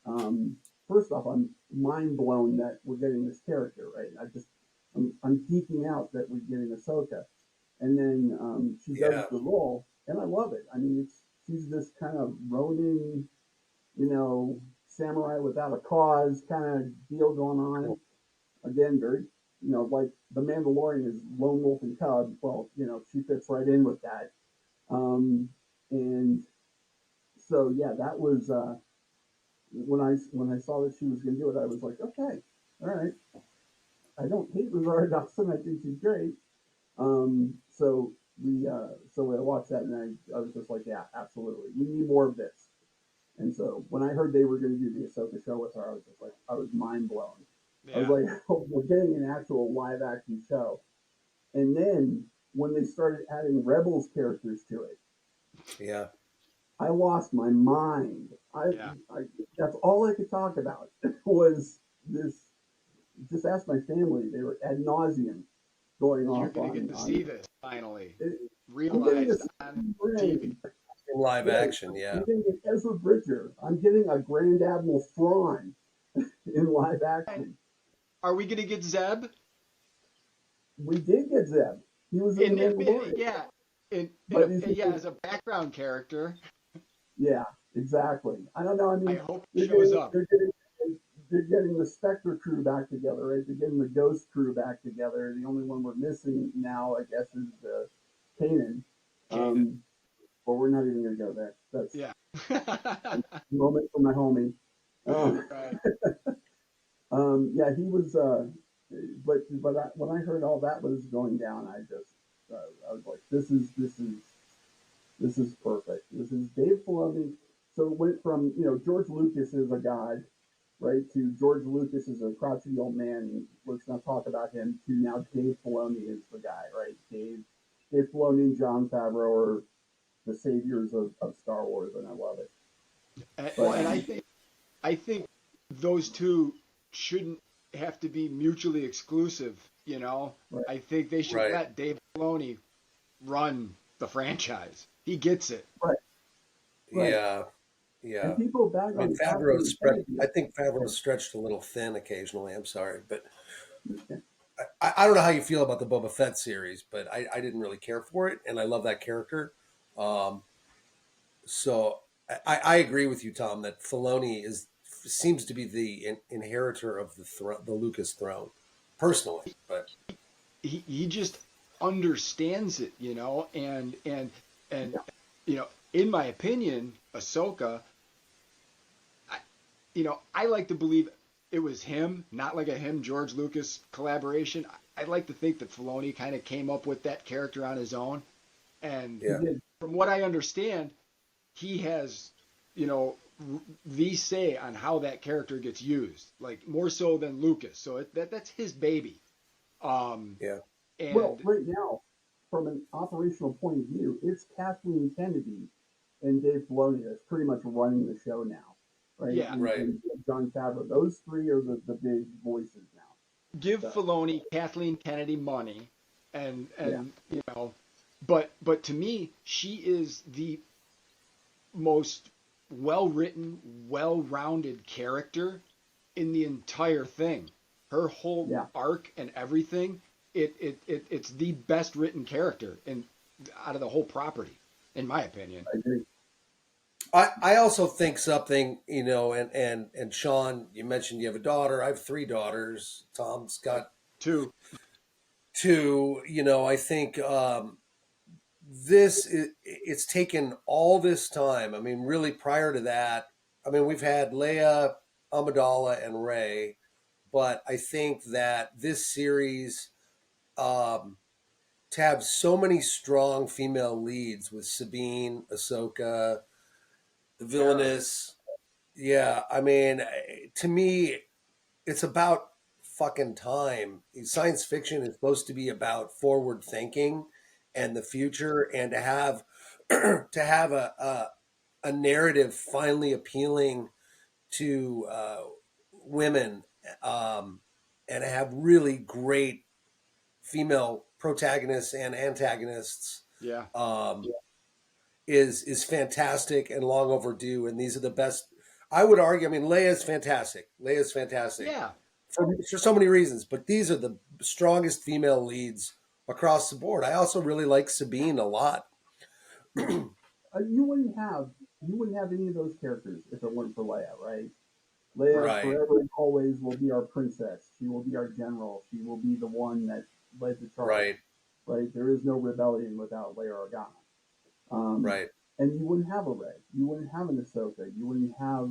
um, first off, I'm mind blown that we're getting this character, right? I'm geeking out that we're getting Ahsoka, and then she does Yeah. the role, and I love it. I mean, she's this kind of Ronin, samurai without a cause kind of deal going on. Again, very, like the Mandalorian is lone wolf and cub. Well, she fits right in with that. And so yeah, that was when I saw that she was going to do it, I was like, okay, all right. I don't hate Rosario Dawson. I think she's great. So I watched that, and I was just like, yeah, absolutely, we need more of this. And so when I heard they were going to do the Ahsoka show with her, I was just like, I was mind blown. I was Yeah. like, oh, we're getting an actual live action show. And then when they started adding Rebels characters to it, Yeah. I lost my mind. Yeah. I That's all I could talk about was this. Just ask my family; they were ad nauseum going You're off gonna get to on see this finally it. I'm getting a realized on Sam TV. Brand, In live right? action. I'm Yeah. getting an Ezra Bridger. I'm getting a Grand Admiral Thrawn in live action. Are we gonna get Zeb? We did get Zeb. He was in the Mandalorian, Yeah, but he's yeah, as a background character. yeah, exactly. I don't know. I I mean, hope he they're shows getting up. they're getting they're getting the Spectre crew back together, right? They're getting the Ghost crew back together. The only one we're missing now, I guess, is the Kanan. Kanan. But we're not even going to go there. That's Yeah. a moment for my homie. Um, Right. yeah, he was. When I heard all that was going down, I was like, this is perfect. This is Dave Filoni. So it went from George Lucas is a god, right, to George Lucas is a crotchety old man. Let's not talk about him. To now Dave Filoni is the guy, right? Dave Filoni and John Favreau are the saviors of Star Wars, and I love it. Well, But and I think those two shouldn't have to be mutually exclusive. right, I think they should Right. let Dave Filoni run the franchise. He gets it. right, right. Yeah. Yeah. And people I bag mean, on Kathleen Kennedy. I think Favreau stretched a little thin occasionally. I'm sorry, but I don't know how you feel about the Boba Fett series, but I didn't really care for it, and I love that character. Um, so I agree with you, Tom, that Filoni seems to be the inheritor of the Lucas throne, personally. But He just understands it, and in my opinion, Ahsoka, I like to believe it was him, not like a him George Lucas collaboration. I'd like to think that Filoni kind of came up with that character on his own, and He yeah, did. from what I understand, he has, the say on how that character gets used, like more so than Lucas. So that's his baby. Um, yeah, Well, and right now, from an operational point of view, it's Kathleen Kennedy and Dave Filoni that's pretty much running the show now, right? yeah, And, right, and John Favreau. Those three are the big voices now. give So Filoni Kathleen Kennedy money, and yeah, but to me, she is the most well written, well rounded character in the entire thing. Her whole yeah, arc and everything, it's the best written character in out of the whole property, in my opinion. I agree. I also think something, and Sean, you mentioned you have a daughter. I have three daughters. Tom's got Two, two. I think it's taken all this time. I mean, really, prior to that, I mean, we've had Leia, Amidala, and Ray, but I think that this series, um, to have so many strong female leads with Sabine, Ahsoka, the Hera. villainous, yeah, I mean, to me, it's about fucking time. Science fiction is supposed to be about forward thinking and the future, and to have to have a narrative finally appealing to women, and have really great female protagonists and antagonists, Yeah. um, is fantastic and long overdue. And these are the best. I would argue. I mean, Leia's fantastic. Leia's fantastic Yeah. for so many reasons, but these are the strongest female leads across the board. I also really like Sabine a lot. Yeah. You wouldn't have any of those characters if it weren't for Leia, right? Leia Right, forever and always will be our princess. She will be our general. She will be the one that led the charge. right, Right? There is no rebellion without Leia Organa. Um, right, and you wouldn't have a Rey. You wouldn't have an Ahsoka. You wouldn't have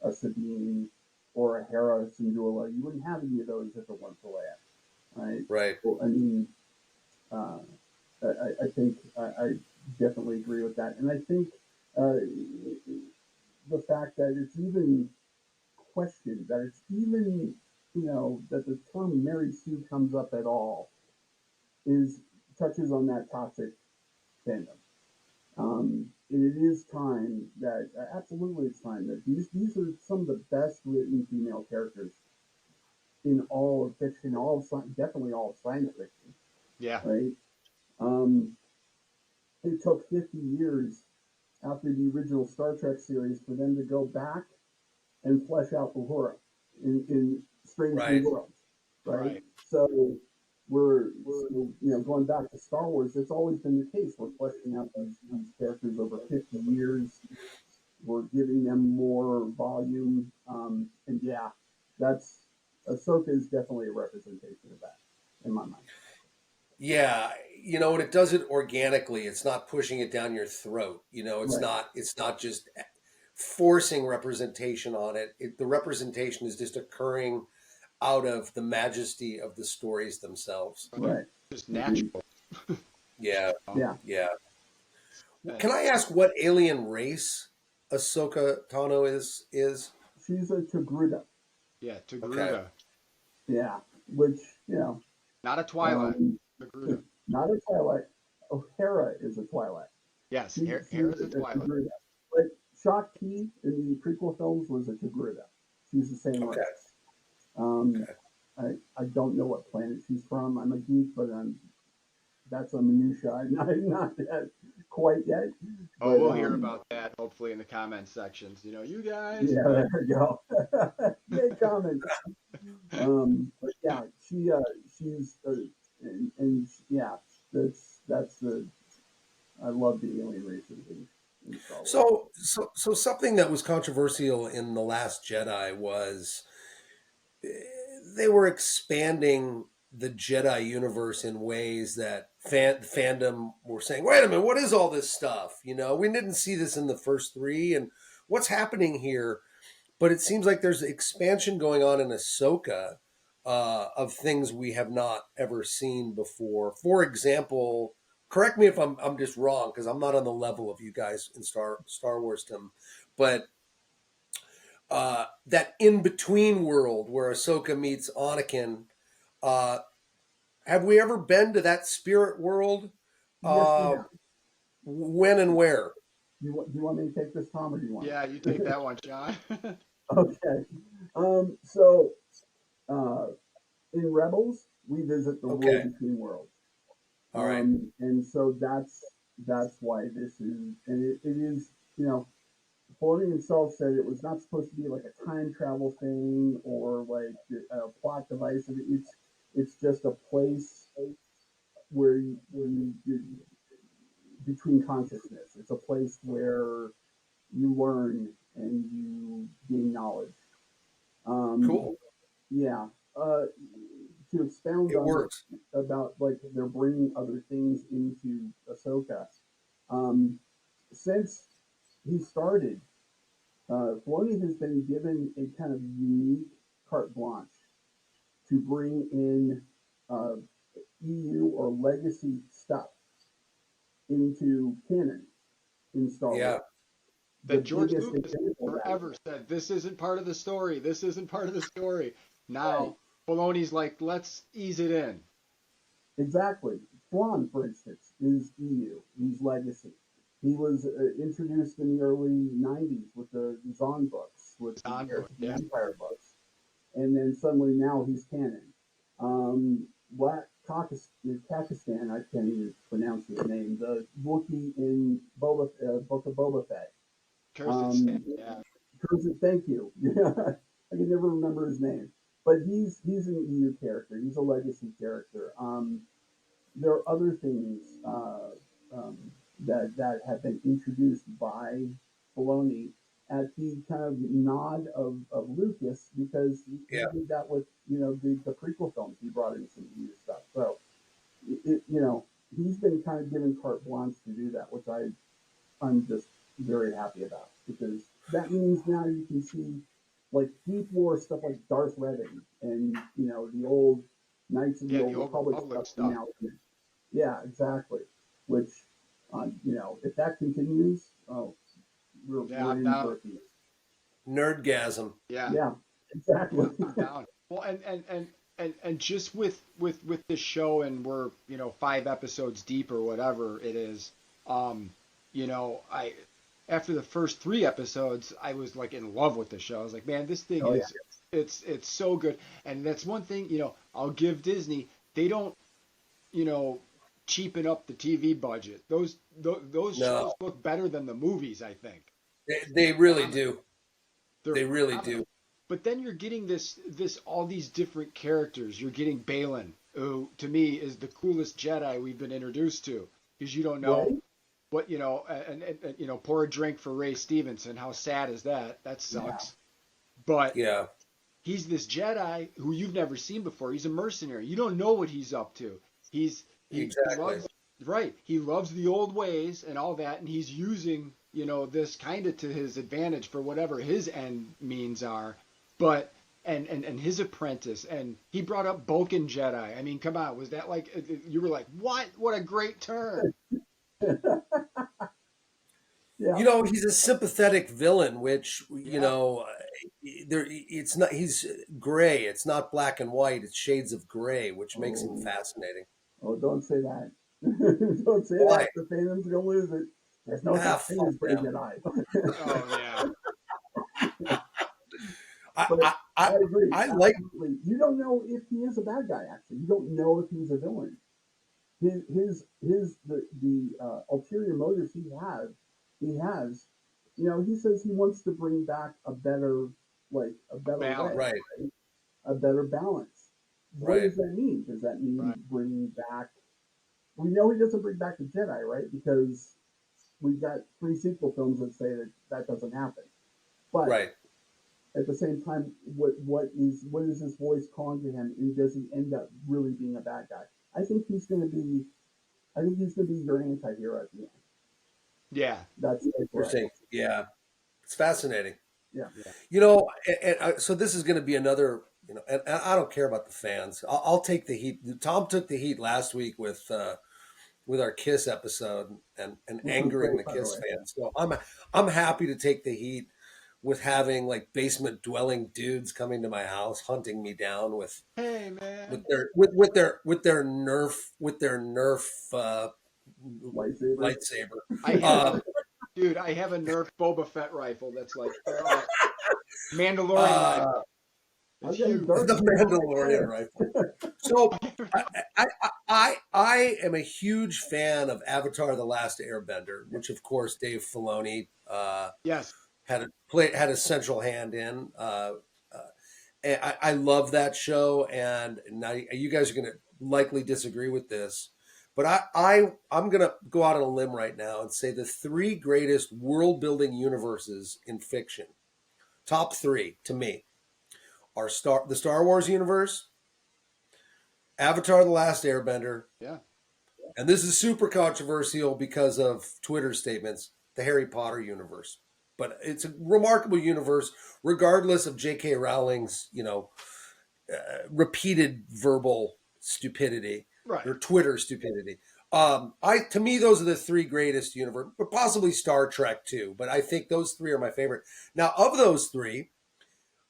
a Sabine or a Hera Syndulla. You wouldn't have any of those if it weren't for Leia. Right? right. Well, I mean, uh, I think I definitely agree with that. And I think uh, the fact that it's even questioned, that it's even, that the term Mary Sue comes up at all is touches on that toxic fandom. And it is time that, absolutely, it's time that these are some of the best written female characters in all of fiction, definitely all of science fiction, Yeah. right? Um, it took 50 years after the original Star Trek series for them to go back and flesh out Uhura in Strange New Right. Worlds, right? Right. So going back to Star Wars, it's always been the case. We're fleshing out these characters over 50 years. We're giving them more volume, and yeah, that's Ahsoka is definitely a representation of that in my mind. Yeah, and it does it organically. It's not pushing it down your throat. It's Right. not. It's not just forcing representation on it. The representation is just occurring out of the majesty of the stories themselves. Right. Right. Just Agreed. natural. Yeah, Yeah. yeah. Uh, Can I ask what alien race Ahsoka Tano is? She's a Togruta. yeah. Okay. Togruta. Yeah. Which, you know, Not a Twilight. um, Togruta. not a Twilight. O'Hara is a Twilight. Yes. She's Hera's a a Twilight. Togruta. Like Shock T in the prequel films was a Togruta. She's the same Okay. race. Um, Okay. I don't know what planet she's from. I'm a geek, but that's a minutia. I'm not that quite yet. Oh, But we'll hear about that hopefully in the comment sections. You guys, yeah, but there we go. Yay, comments. But yeah, she's and yeah, that's the I love the alien races in Star Wars. So something that was controversial in the Last Jedi was they were expanding the Jedi universe in ways that fandom were saying, "Wait a minute, what is all this stuff? We didn't see this in the first three, and what's happening here?" But it seems like there's expansion going on in Ahsoka, of things we have not ever seen before. For example, correct me if I'm just wrong because I'm not on the level of you guys in Star Wars, Tim, but that in between world where Ahsoka meets Anakin, uh, have we ever been to that spirit world? Yes, we Uh, have. when and where? Do you want me to take this, Tom, or do you want? yeah, you take that one, John. Okay. So uh, in Rebels, we visit the world Okay, between worlds. all right, And so that's why this is, and it is, Filoni himself said it was not supposed to be like a time travel thing or like a plot device. It's just a place where you between consciousness. It's a place where you learn and you gain knowledge. Um, cool. yeah. Uh, to expound It on that works. about like they're bringing other things into Ahsoka. Um, since he started, Filoni has been given a kind of unique carte blanche to bring in uh, EU or legacy stuff into canon in Star Yeah. Wars. The That George biggest Lucas example of that. forever said, this isn't part of the story. This isn't part of the story. Now, Filoni's like, let's ease it in. Exactly. Thrawn, for instance, is EU. He's legacy. He was introduced in the early 90s with the Zahn books, with the Zahn Heir book, to the yeah. Empire books. And then suddenly now he's canon. Black Kakistan, I can't even pronounce his name, the Wookiee in Book of Boba Fett. Kyrgyzstan, yeah. Thank you. I can never remember his name. But he's an EU character. He's a legacy character. There are other things um, that have been introduced by Filoni at the kind of nod of Lucas, because he Yeah. did that with the prequel films. He brought in some EU stuff, so he's been kind of given carte blanche to do that, which I'm just very happy about, because that means now you can see like deep lore stuff like Darth Revan and the old Knights of the Yeah, Old the Old Republic Republic stuff. stuff. Now, yeah, exactly. Which, if that continues, oh, we're, Yeah, we're I'm in down. for a feast. Yeah. Yeah, exactly. I'm down. Well, and just with the show, and we're 5 episodes deep or whatever it is. I after the first 3 episodes, I was like in love with the show. I was like, man, this thing Oh, is it's so good. And that's one thing I'll give Disney. They don't cheapen up the TV budget. Those No, shows look better than the movies, I think. they really do. They're They really phenomenal. do. But then you're getting this all these different characters. You're getting Balin, who to me is the coolest Jedi we've been introduced to, because you don't know Right? what and pour a drink for Ray Stevenson. How sad is that? That sucks. But Yeah. he's this Jedi who you've never seen before. He's a mercenary. You don't know what he's up to. He Exactly. loves He loves the old ways and all that, and he's using this kind of to his advantage for whatever his end means are. But and his apprentice, and he brought up Boken Jedi. I mean, come on, was that like you were like, what? What a great turn! Yeah. He's a sympathetic villain, which it's not. He's gray. It's not black and white. It's shades of gray, which makes him Oh, fascinating. don't say that. Don't say Why? that. The fandom's gonna lose it. There's no such thing Fuck as gray them. Jedi. Oh yeah, But I agree. I like. Absolutely. You don't know if he is a bad guy. Actually, you don't know if he's a villain. The ulterior motives he has. He says he wants to bring back a better way, balance. Right. right? A better balance. What Right. does that mean? Does that mean Right. bring back? We know he doesn't bring back the Jedi, right? Because we've got 3 sequel films that say that doesn't happen. But Right. at the same time, what is his voice calling to him, and does he end up really being a bad guy? I think he's going to be your anti-hero at the end. Yeah, That's right. Interesting. Yeah. It's fascinating. Yeah. So this is going to be another. And I don't care about the fans. I'll take the heat. Tom took the heat last week with our Kiss episode and Which was angering the great, by the Kiss way. fans. So I'm happy to take the heat with having like basement dwelling dudes coming to my house hunting me down with hey man, their Nerf Lightsabers. lightsaber. Dude, I have a Nerf Boba Fett rifle that's like Mandalorian Uh, rifle. I've It's got a huge. dark the saber. Mandalorian rifle. So I am a huge fan of Avatar: The Last Airbender, which of course Dave Filoni Yes. had a central hand in. And I love that show, and now you guys are going to likely disagree with this, but I'm going to go out on a limb right now and say the 3 greatest world building universes in fiction, top 3 to me, are the Star Wars universe, Avatar: The Last Airbender, Yeah. and this is super controversial because of Twitter statements, the Harry Potter universe. But it's a remarkable universe, regardless of J.K. Rowling's, repeated verbal stupidity Right. or Twitter stupidity. To me, those are the three greatest universe, but possibly Star Trek too. But I think those three are my favorite. Now, of those three,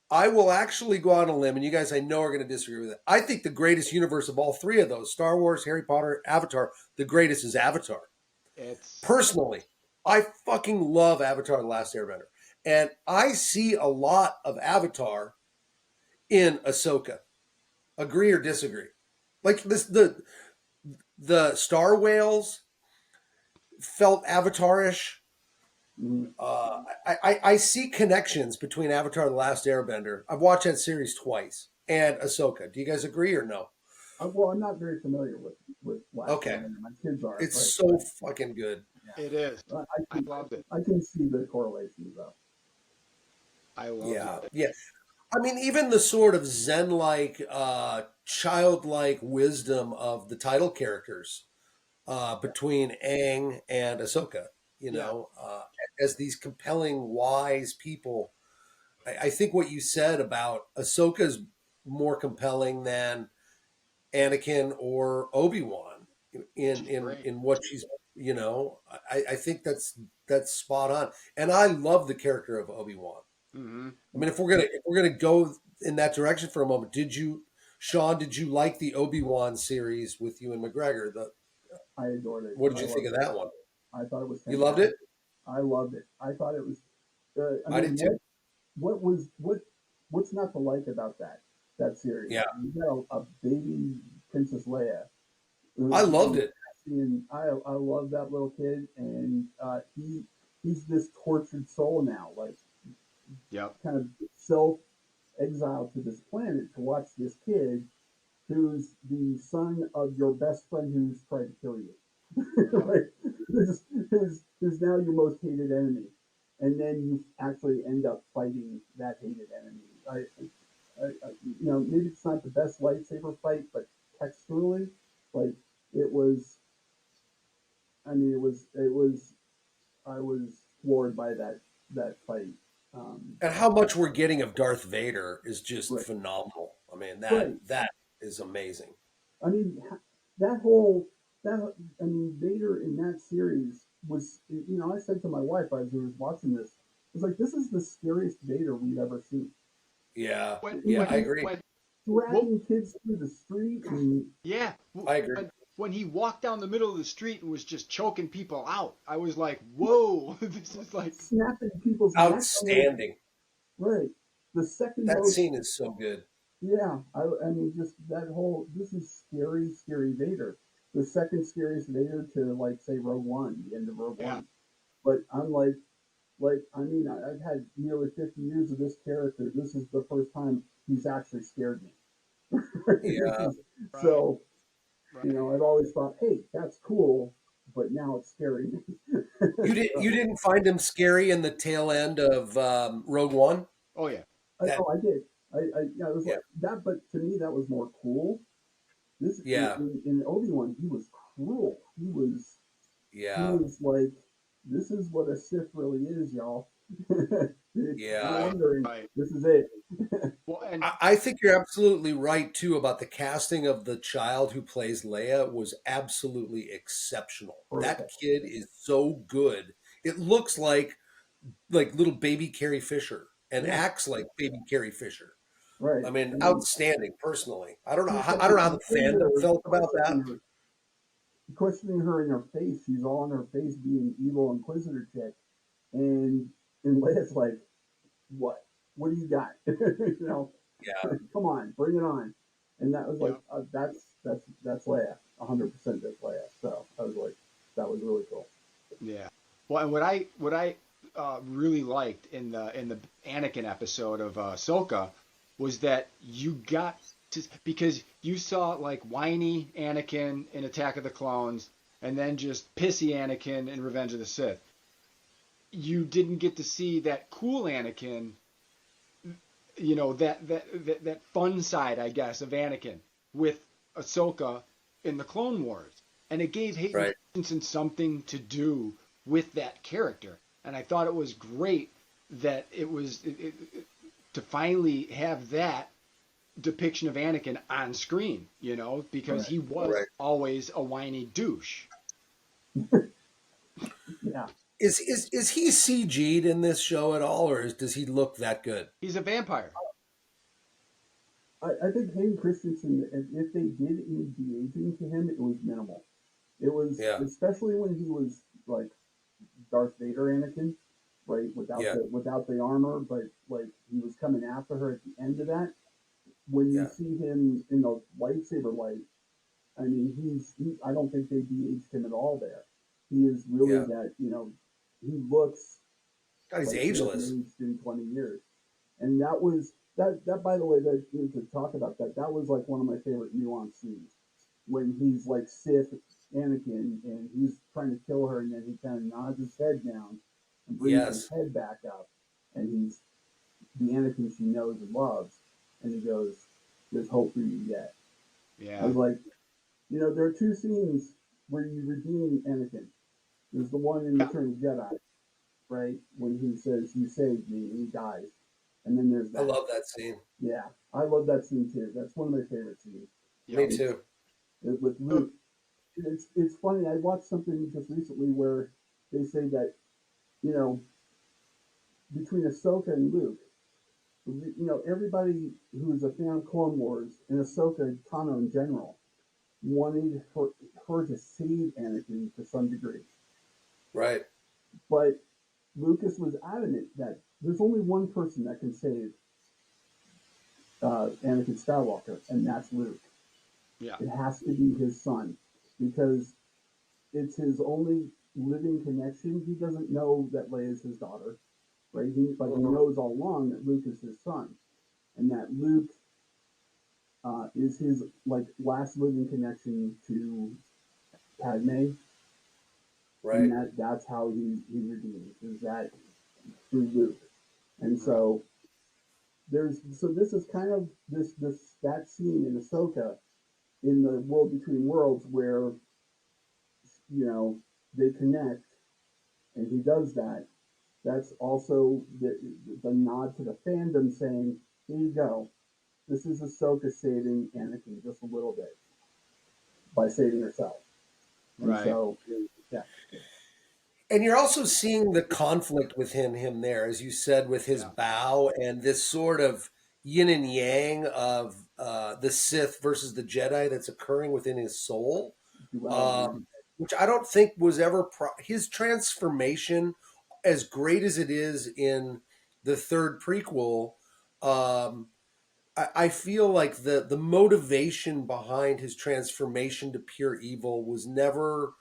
I will actually go on a limb, and you guys I know are going to disagree with it. I think the greatest universe of all three of those, Star Wars, Harry Potter, Avatar, the greatest is Avatar. It's Personally, I fucking love Avatar: The Last Airbender. And I see a lot of Avatar in Ahsoka. Agree or disagree? Like this, the Star Whales felt Avatar-ish. Mhm. I see connections between Avatar: The Last Airbender. I've watched that series twice, and Ahsoka. Do you guys agree or no? Well, I'm not very familiar with Last Okay, Airbender. My kids are, it's but so fucking good. it is. I I can loved it. I can see the correlations though. I loved Yeah, it. yeah. I mean, even the sort of zen-like, childlike wisdom of the title characters between Aang and Ahsoka, Yeah. as these compelling, wise people. I think what you said about Ahsoka's more compelling than Anakin or Obi-Wan in She's in great. in what she's I think that's spot on. And I love the character of Obi-Wan. Mm-hmm. I mean, if we're gonna go in that direction for a moment, Sean, did you like the Obi-Wan series with Ewan McGregor? I adored it. What did I you think loved of it. that one? I thought it was You loved fantastic. it? I loved it. I thought it was. I I mean, did too. what's not to like about that series? Yeah, You got a baby Princess Leia. I loved Who, it. and I love that little kid, and he's this tortured soul now, like Yep. kind of self exiled to this planet to watch this kid who's the son of your best friend who's tried to kill you. Yep. Like, who's now your most hated enemy, and then you actually end up fighting that hated enemy. Maybe it's not the best lightsaber fight, but texturally, like it was. I mean, it was. I was floored by that fight. And how much we're getting of Darth Vader is just Right, phenomenal. I mean, that right. that is amazing. I mean, that whole that I mean, Vader in that series was. I said to my wife as we was watching this, I was like, "This is the scariest Vader we've ever seen." Yeah, When yeah, when I He's he agree. when what dragging kids through the street, and yeah I agree. when he walked down the middle of the street and was just choking people out, I was like, whoa, this is like snapping people's necks. I'm like, Outstanding. right. The second That most, scene is so good. yeah. I mean, just that whole. This is scary, scary Vader. The second scariest Vader to like say Rogue One, the end of Rogue yeah One. But I'm like I mean, I've had nearly 50 years of this character. This is the first time he's actually scared me. This Yeah. is, right so right I've always thought, hey, that's cool, but now it's scary me. You didn't find him scary in the tail end of Rogue One? oh yeah That I did. Yeah, it was yeah like that, but to me, that was more cool. This yeah in Obi Wan, he was cruel. He yeah was like, this is what a Sith really is, y'all. It's yeah. right surrendering. right This is it. well and I think you're absolutely right too about the casting of the child who plays Leia was absolutely exceptional. That Perfect. kid is so good. It looks like little baby Carrie Fisher and Yeah, acts like baby Carrie Fisher. right. I mean, I mean, outstanding. Personally, I don't know how you the see fandom her felt about that. questioning her in her face. She's all in her face, being evil Inquisitor chick, and Leia's like, "What? What do you got? Yeah, Come on, bring it on." And that was like, yeah that's Leia, 100%. That's Leia. So I was like, that was really cool. yeah well and what I really liked in the Anakin episode of Ahsoka was that you got to because you saw like whiny Anakin in Attack of the Clones and then just pissy Anakin in Revenge of the Sith. You didn't get to see that cool Anakin, that fun side, I guess, of Anakin with Ahsoka in the Clone Wars, and it gave Hayden right. Christensen something to do with that character, and I thought it was great that it was to finally have that depiction of Anakin on screen, because he was Right. always a whiny douche. Yeah. Is he CG'd in this show at all, or does he look that good? He's a vampire. I think Hayden Christensen, if they did any de-aging to him, it was minimal. It was, Yeah. especially when he was like Darth Vader Anakin, right? Yeah. Without the armor, but like he was coming after her at the end of that. When you Yeah. see him in the lightsaber light, I mean, I don't think they de-aged him at all there. He is really Yeah. that, he looks God, he's like he hasn't ageless. aged in 20 years. And that by the way, that to talk about that was like one of my favorite nuanced scenes when he's like Sith Anakin and he's trying to kill her and then he kind of nods his head down and brings his Yes. head back up and he's the Anakin she knows and loves and he goes, "There's hope for you yet." I Yeah. was like, there are two scenes where you redeem Anakin. There's the one in Yeah. Return of the Jedi, right? When he says, "You saved me," and he dies. And then there's I that. love that scene. Yeah, I love that scene too. That's one of my favorite scenes. Me Yep. too. With Luke. It's funny. I watched something just recently where they say that you know between Ahsoka and Luke, everybody who's a fan of Clone Wars and Ahsoka Tano in general wanted her to save Anakin to some degree, Right. but Lucas was adamant that there's only one person that can save Anakin Skywalker, and that's Luke. Yeah. It has to be his son because it's his only living connection. He doesn't know that Leia is his daughter, right? But he Mhm. knows all along that Luke is his son, and that Luke is his like last living connection to Padme, and Right. that's how he redeems is that through Luke. And Right. so this is kind of this that scene in Ahsoka in the World Between Worlds where they connect and he does that. That's also the nod to the fandom saying, "Here you go. This is Ahsoka saving Anakin just a little bit by saving herself." And Right. yeah, And you're also seeing the conflict within him there, as you said, with his Yeah. bow and this sort of yin and yang of the Sith versus the Jedi that's occurring within his soul, duality. um, which I don't think was ever his transformation, as great as it is in the third prequel. Um, I feel like the motivation behind his transformation to pure evil was never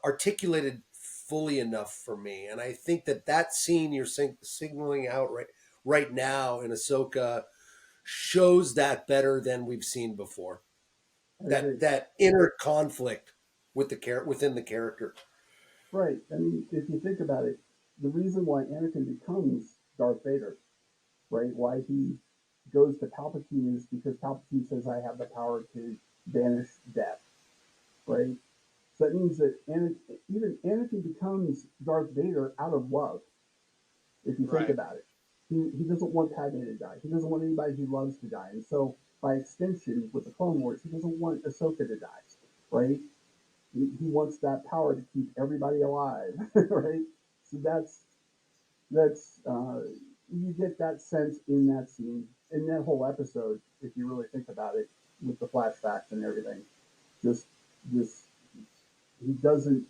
articulated fully enough for me, and I think that scene you're signaling out right now in Ahsoka shows that better than we've seen before. I agree. That inner conflict with within the character. Right. I mean, if you think about it, the reason why Anakin becomes Darth Vader, right? Why he goes to Palpatine is because Palpatine says, "I have the power to banish death," right? So that means that even Anakin becomes Darth Vader out of love, if you think Right. about it. He doesn't want Padme to die. He doesn't want anybody he loves to die. And so, by extension, with the Clone Wars, he doesn't want Ahsoka to die, right? He wants that power to keep everybody alive, right? So that's you get that sense in that scene, in that whole episode, if you really think about it, with the flashbacks and everything. Just this, he doesn't.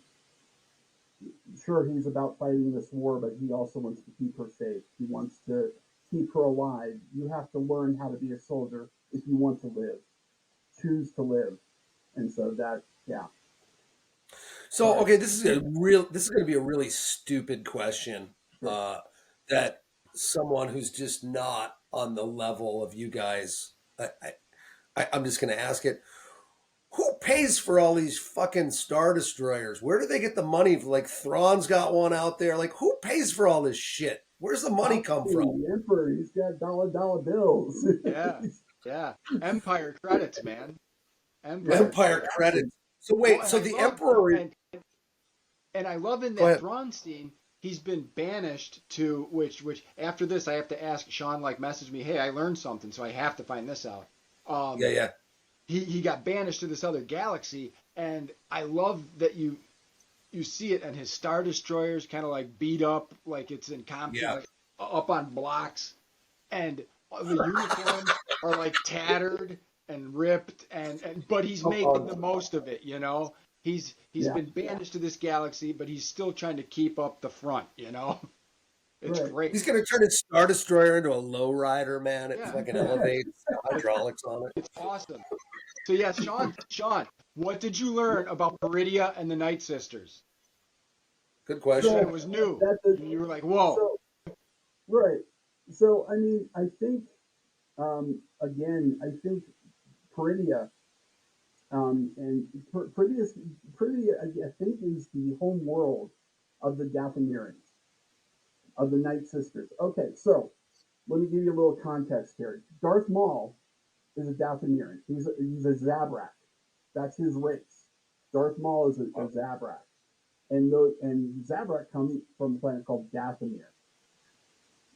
Sure, he's about fighting this war, but he also wants to keep her safe. He wants to keep her alive. You have to learn how to be a soldier if you want to live. Choose to live, and so that, yeah. So, Sorry, okay, this is going to be a really stupid question sure. that someone who's just not on the level of you guys. I'm just going to ask it. Who pays for all these fucking star destroyers? Where do they get the money? Like Thrawn's got one out there. Like who pays for all this shit? Where's the money come from? The Emperor, he's got dollar bills. Yeah. Yeah. Empire credits, man. Empire Empire credits. credits. So Well, wait, and so I the love Emperor. and I love in Go that ahead. Thrawn scene he's been banished to which after this I have to ask Sean, like, message me, hey, I learned something, so I have to find this out. Yeah, yeah. He got banished to this other galaxy, and I love that you see it, and his star destroyers kind of like beat up, like it's in Yeah. like up on blocks, and the uniforms are like tattered and ripped, and but he's making the most of it, you know. He's been banished to this galaxy, but he's still trying to keep up the front, you know. It's great. He's going to turn his Star Destroyer into a lowrider, man. It's Yeah, like an yeah, elevate, hydraulics on it. it's awesome. So yeah, Sean, what did you learn about Peridia and the Night Sisters? Good You said question. it was new. You were like, whoa. So right. So I mean, I think again, I think Peridia and Peridia, I think, is the home world of the Dathomirians, of the Night Sisters. Okay, so let me give you a little context here. Darth Maul is a Dathomirian. He's a Zabrak. That's his race. Darth Maul is a Zabrak, and Zabrak come from a planet called Dathomir.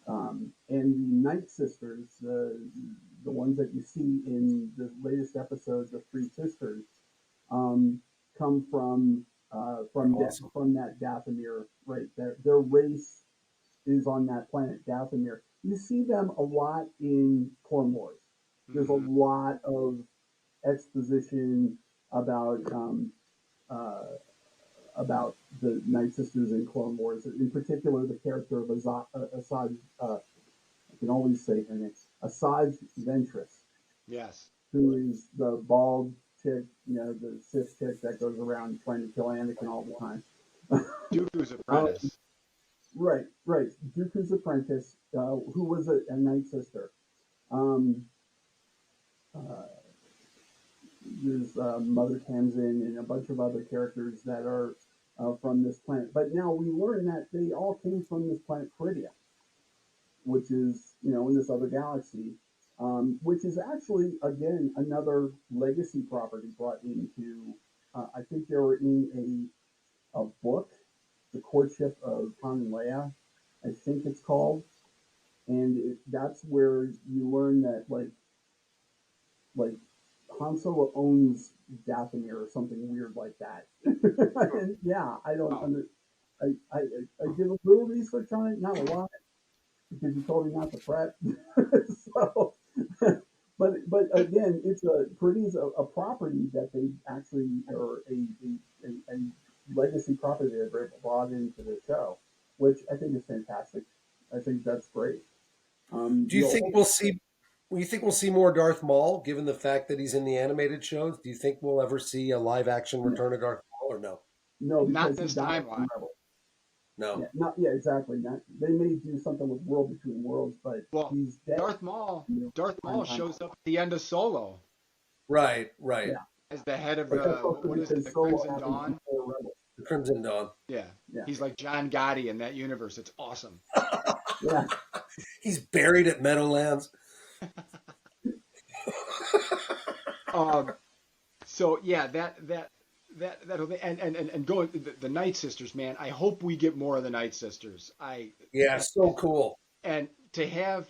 And the Night Sisters, the ones that you see in the latest episode, the Three Sisters, come Awesome. from that Dathomir race. Their race is on that planet Dathomir. You see them a lot in Clone Wars. There's a lot of exposition about uh, about the Night Sisters in Clone Wars. In particular, the character of Asajj. I can always say her name. Asajj Ventress, Yes. who is the bald chick, the Sith chick that goes around trying to kill Anakin all the time. Dooku's apprentice. Right. Dooku's apprentice, who was a Night Sister. Um, uh, there's Mother Tamsin and a bunch of other characters that are from this planet. But now we learn that they all came from this planet Peridia, which is, in this other galaxy, which is actually, again, another legacy property brought into, I think they were in a book, The Courtship of Han and Leia, I think it's called. And that's where you learn that, like Han Solo owns Dathomir or something weird like that. And yeah, I don't under, I did a little research on it, not a lot, because you told me not to fret. So, but again, it's a property that they actually, or a legacy property that they brought into the show, which I think is fantastic. I think that's great. Do you think we'll see? You think we'll see more Darth Maul, given the fact that he's in the animated shows? Do you think we'll ever see a live action return of Darth Maul, or no? No, Not because he this died timeline. in Rebels. No. Yeah, exactly. Not, they may do something with World Between Worlds, but Well, he's dead. Darth Maul shows up at the end of Solo Right. Right. Yeah, as the head of but the, that's also what is it, because the Solo Crimson happened Dawn? before Rebels. The Crimson Dawn. Yeah. Yeah. He's like John Gotti in that universe. It's awesome. Yeah, He's buried at Meadowlands. So yeah, that whole thing, and going the Night Sisters, man. I hope we get more of the Night Sisters. Yeah, so cool. And to have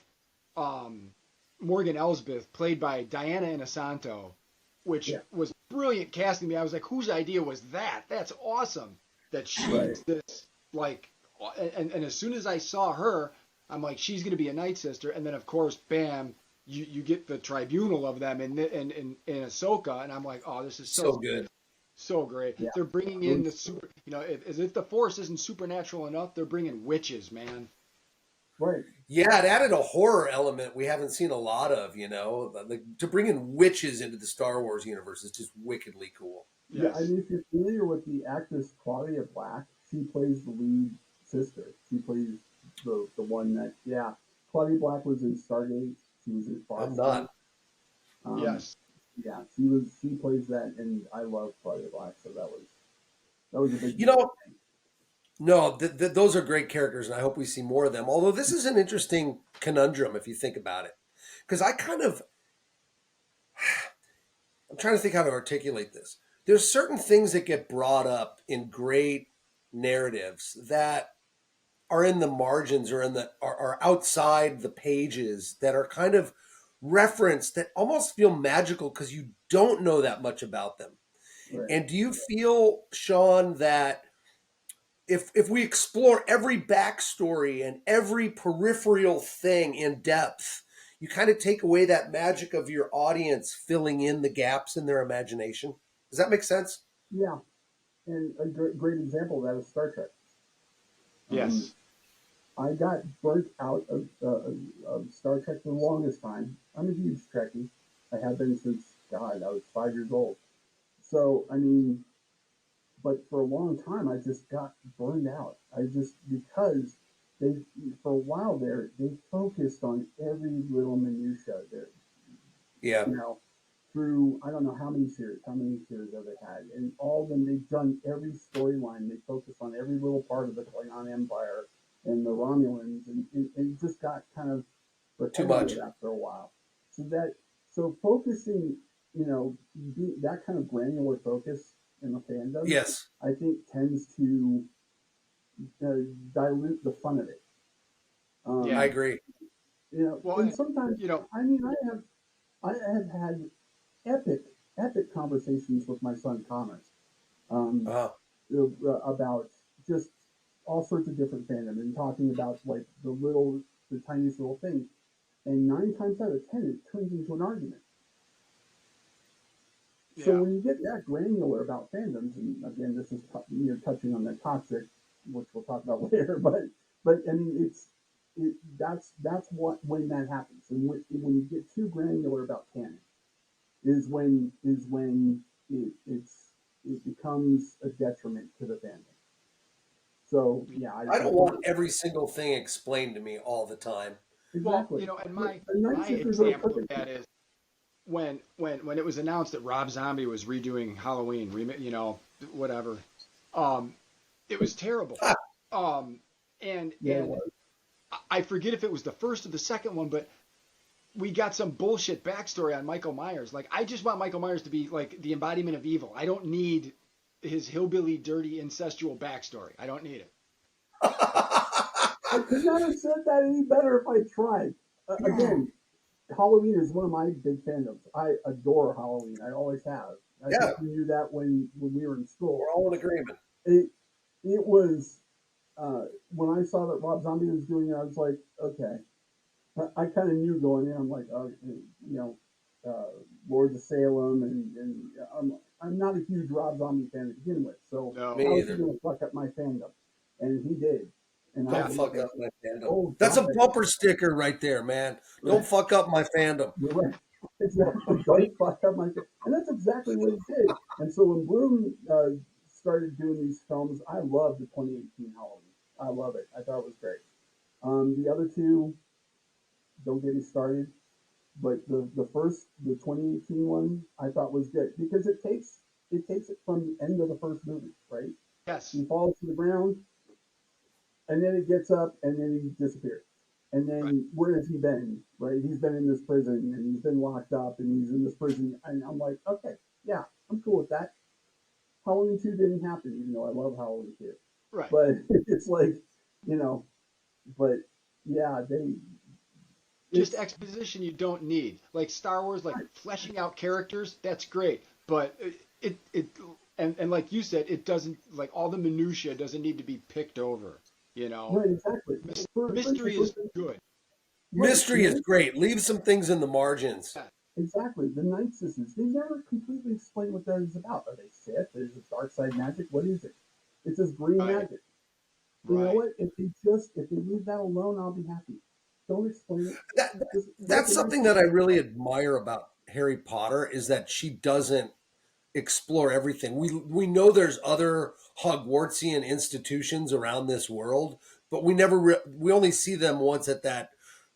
Morgan Elsbeth played by Diana Inosanto, which Yeah. was brilliant casting. Me, I was like, whose idea was that? That's awesome. That she's Right. this like, and as soon as I saw her, I'm like, she's gonna be a Night Sister, and then of course, bam. You get the tribunal of them in Ahsoka, and I'm like, oh, this is So good. so great. Yeah. They're bringing in the super, if the Force isn't supernatural enough, they're bringing witches, man. right. Yeah, it added a horror element we haven't seen a lot of, to bring in witches into the Star Wars universe is just wickedly cool. Yeah, I Yes. mean, if you're familiar with the actress Claudia Black, she plays the lead sister. She plays the one that, yeah. Claudia Black was in Stargate. She was in I'm Fox. not. Yes. Yeah, she plays that, and I love Claudia Black, so that was a big You deal. know, no, those are great characters, and I hope we see more of them. Although this is an interesting conundrum if you think about it, because I'm trying to think how to articulate this. There's certain things that get brought up in great narratives that are in the margins or are outside the pages that are kind of referenced that almost feel magical because you don't know that much about them. Right. And do you feel, Sean, that if we explore every backstory and every peripheral thing in depth, you kind of take away that magic of your audience filling in the gaps in their imagination? Does that make sense? Yeah. And a great example of that is Star Trek. Um, Yes. I got burnt out of Star Trek for the longest time. I'm a huge Trekkie. I have been since, God, I was 5 years old. So, I mean, but for a long time, I just got burned out. Because they, for a while there, they focused on every little minutia there, Yeah. you know, through, I don't know how many series have they had? And all of them, they've done every storyline. They focused on every little part of the Klingon Empire and the Romulans, and it just got kind of Too much. repetitive after a while. So that, so focusing, that kind of granular focus in the fandom, Yes, I think tends to dilute the fun of it. I Yeah. Um, agree. Well, and sometimes, you know, I mean, I have had epic conversations with my son Connor, um, Uh, about just all sorts of different fandom and talking about like the tiniest little things. And 9 times out of 10, it turns into an argument. So yeah. when you get that granular about fandoms, and again, this is touching on the toxic, which we'll talk about later, but I mean, that's what when that happens, and when you get too granular about canon, is when it becomes a detriment to the fandom. So yeah, I I don't think want every single thing explained to me all the time. Well, exactly. and But my the Night my Sisters are a example of perfect that is when it was announced that Rob Zombie was redoing Halloween, whatever. Um, it was terrible. Ah, Um, and yeah, it and was. I forget if it was the first or the second one, but we got some bullshit backstory on Michael Myers. Like, I just want Michael Myers to be like the embodiment of evil. I don't need his hillbilly, dirty, incestual backstory. I don't need it. I could not have said that any better if I tried. Again, Halloween is one of my big fandoms. I adore Halloween. I always have. I think Yeah, you knew that when we were in school. we're all in agreement. It it was when I saw that Rob Zombie was doing it, I was like, okay. I kind of knew going in. I'm like, uh, Lords of Salem, and I'm not a huge Rob Zombie fan to begin with. So No. Me how is he either. going to fuck up my fandom? And he did. And I Yeah. Don't was fuck like, up my fandom. oh That's a god, bumper sticker right there, man. Don't right. fuck up my fandom. You're right. Exactly. Don't fuck up my fandom. And that's exactly what he did. And so when Bloom started doing these films, I love the 2018 Halloween. I love it. I thought it was great. The other two, don't get me started. But the 2018 one I thought was good because it takes it from the end of the first movie, right? Yes. He falls to the ground and then it gets up and then he disappears. And Right. then where has he been? Right? He's been in this prison and he's been locked up and he's in this prison and I'm like, okay, yeah, I'm cool with that. Halloween 2 didn't happen, even though I love Halloween 2. Right. But it's like, you know, but yeah, Just it's exposition you don't need. Like Star Wars, like fleshing out characters, that's great. But it and like you said, it doesn't like all the minutia doesn't need to be picked over. You know, right, exactly. For Mystery is instance, good. right, Mystery is great. Leave some things in the margins. Yeah. exactly. The Night Sisters, they never completely explain what that is about. Are they Sith? Is it dark side magic? What is it? It's just green Right. magic. You know Right. what? If they leave that alone, I'll be happy. Don't explain it. That Just let that's the Night something that I Sisters. really admire about Harry Potter is that she doesn't explore everything. We know there's other Hogwartsian institutions around this world, but we only see them once at that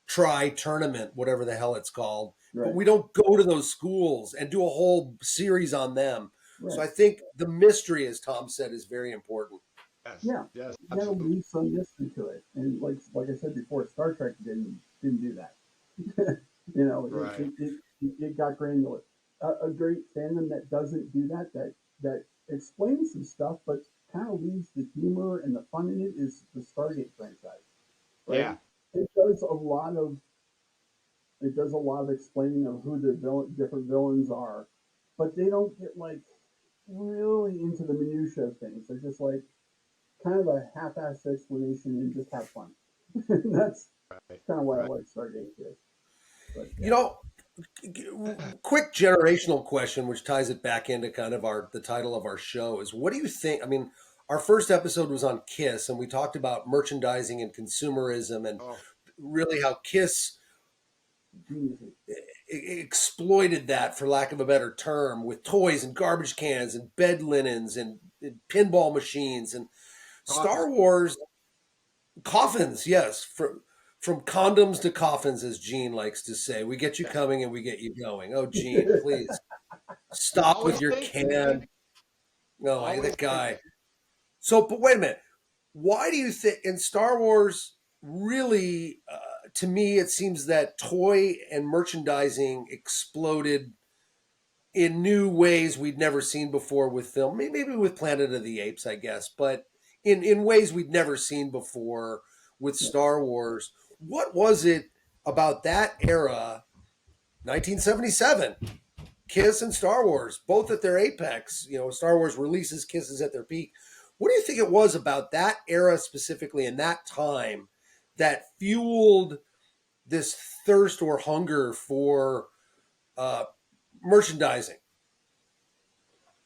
try tournament, whatever the hell it's called. But Right, we don't go to those schools and do a whole series on them. So right. I think the mystery, as Tom said, is very important. Yes. Yeah, Yes. you gotta Absolutely. leave some mystery to it. And like I said before, Star Trek didn't do that. Right. It got granular. A great fandom that doesn't do that explains some stuff, but kind of leaves the humor and the fun in it is the Stargate franchise, right? Yeah. It does a lot of it does a lot of explaining of who the different villains are, but they don't get like really into the minutia of things. They're just like kind of a half-assed explanation and just have fun. That's Right. kind of why I Right. like Stargate too. But You yeah, know, quick generational question, which ties it back into kind of the title of our show is: what do you think? I mean, our first episode was on Kiss, and we talked about merchandising and consumerism, and Oh, really how Kiss geniuses. exploited that, for lack of a better term, with toys and garbage cans and bed linens and pinball machines and coffee. Star Wars coffins. Yes, from condoms to coffins, as Gene likes to say. We get you Yeah. coming and we get you going. Oh, Gene, please stop with Always your thinking, man. can. No, hey, Always that guy. thinking. So, but wait a minute. Why do you think in Star Wars? Really, to me, it seems that toy and merchandising exploded in new ways we'd never seen before with film. Maybe with Planet of the Apes, I guess, but in ways we'd never seen before with Yeah. Star Wars. What was it about that era, 1977? Kiss and Star Wars, both at their apex. You know, Star Wars releases, Kiss is at their peak. What do you think it was about that era specifically in that time that fueled this thirst or hunger for uh, merchandising?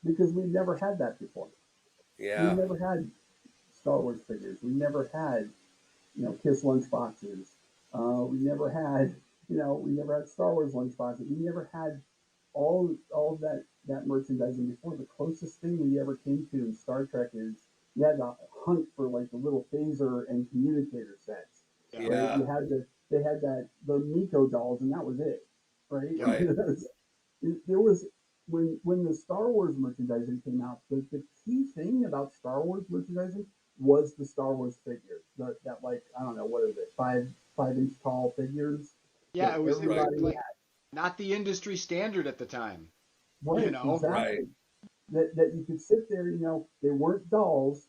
Because we've never had that before. We Yeah, never had Star Wars figures. We never had, Kiss lunchboxes. We never had, we never had Star Wars lunchboxes. We never had all that merchandising before. The closest thing we ever came to in Star Trek is you had to hunt for like the little phaser and communicator sets, Yeah. right? yeah, You had to they had the Miko dolls, and that was it, right? Yep. right. There was when the Star Wars merchandising came out, the key thing about Star Wars merchandising was the Star Wars figures. That like I don't know what is it 5 inch tall figures Yeah, that it was Right, everybody like had. not the industry standard at the time. You Right, know. right. exactly. That you could sit there, they weren't dolls,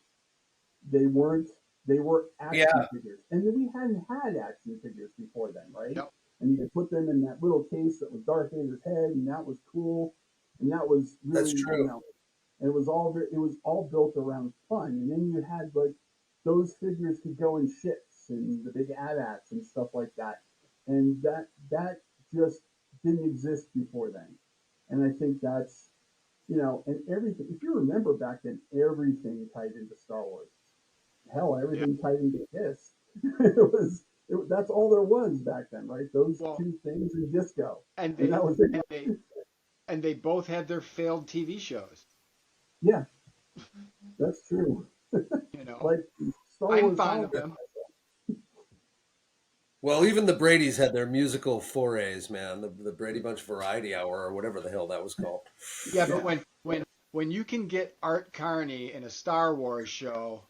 they weren't they were Yeah, action figures. And then we hadn't had action figures before then, right? Yep. And you could put them in that little case that was Darth Vader's head, and that was cool. And that was that's really, true. and it was all built around fun. And then you had like those figures could go in ships and the big AT-ATs and stuff like that. And that just didn't exist before then. And I think that's and everything. If you remember back then, everything tied into Star Wars. Hell, Yeah. everything tied into Kiss. That's all there was back then, right? Those Well, two things and disco, and and they that was it. and they and they both had their failed TV shows. Yeah, that's true. You know. Like Star I'm Wars fond of Holocaust. them. Well, even the Brady's had their musical forays, man. The Brady Bunch Variety Hour or whatever the hell that was called. Yeah, but Yeah, when you can get Art Carney in a Star Wars show,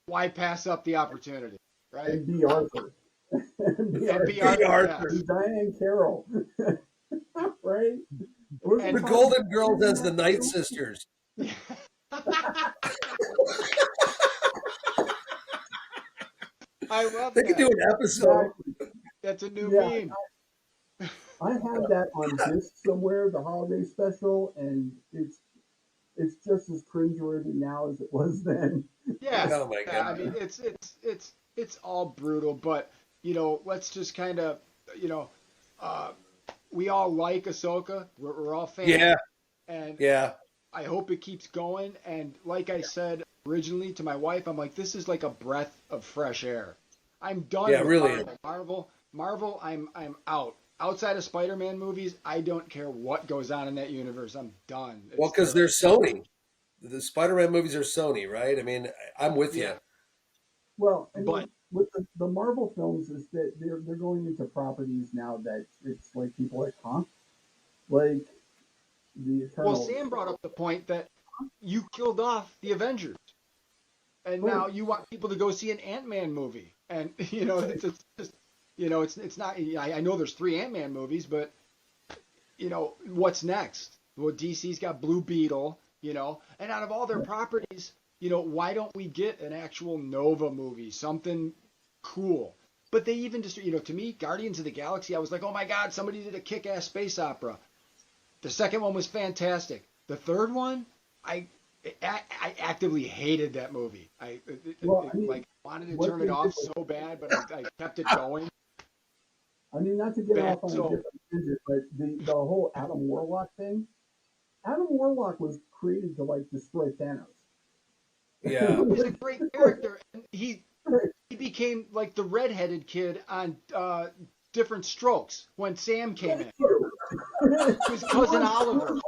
why pass up the opportunity, right? and B. Arthur, and B. And B. Arthur, Hey, Arthur, Arthur. and Diane Carroll, right? Wasn't The and Tom Golden Girls in as the that Night too? Sisters. I love They could do that. an episode. Exactly. That's a new Yeah, meme. I have that on disc somewhere, the holiday special, and it's just as cringeworthy now as it was then. Yeah, Oh my yeah. I god. mean, it's all brutal, but let's just kind of, you know, uh, we all like Ahsoka. We're all fans, Yeah, and yeah, I hope it keeps going. And like I said originally to my wife, I'm like, this is like a breath of fresh air. I'm yeah. done It with really is. Marvel, I'm out. Outside of Spider-Man movies, I don't care what goes on in that universe. I'm done. Well, It's because terrible. they're Sony. The Spider-Man movies are Sony, right? I mean, I'm with you. Yeah, Well, I but mean, with the Marvel films is that they're going into properties now that it's like people like, huh? Like the well, Eternals. Sam brought up the point that you killed off the Avengers, and Right. now you want people to go see an Ant-Man movie, and it's just it's not. I know there's three Ant-Man movies, but what's next? Well, DC's got Blue Beetle. And out of all their properties, why don't we get an actual Nova movie, something cool? But they even just, to me, Guardians of the Galaxy, I was like, oh my God, somebody did a kick-ass space opera. The second one was fantastic. The third one, I actively hated that movie. I wanted to turn it off so bad, but I kept it going. I mean, not to get off on a different tangent, but the whole Adam Warlock thing. Adam Warlock was created to destroy Thanos. Yeah, he's a great character. And he became like the redheaded kid on Different Strokes when Sam came in. His cousin Oliver.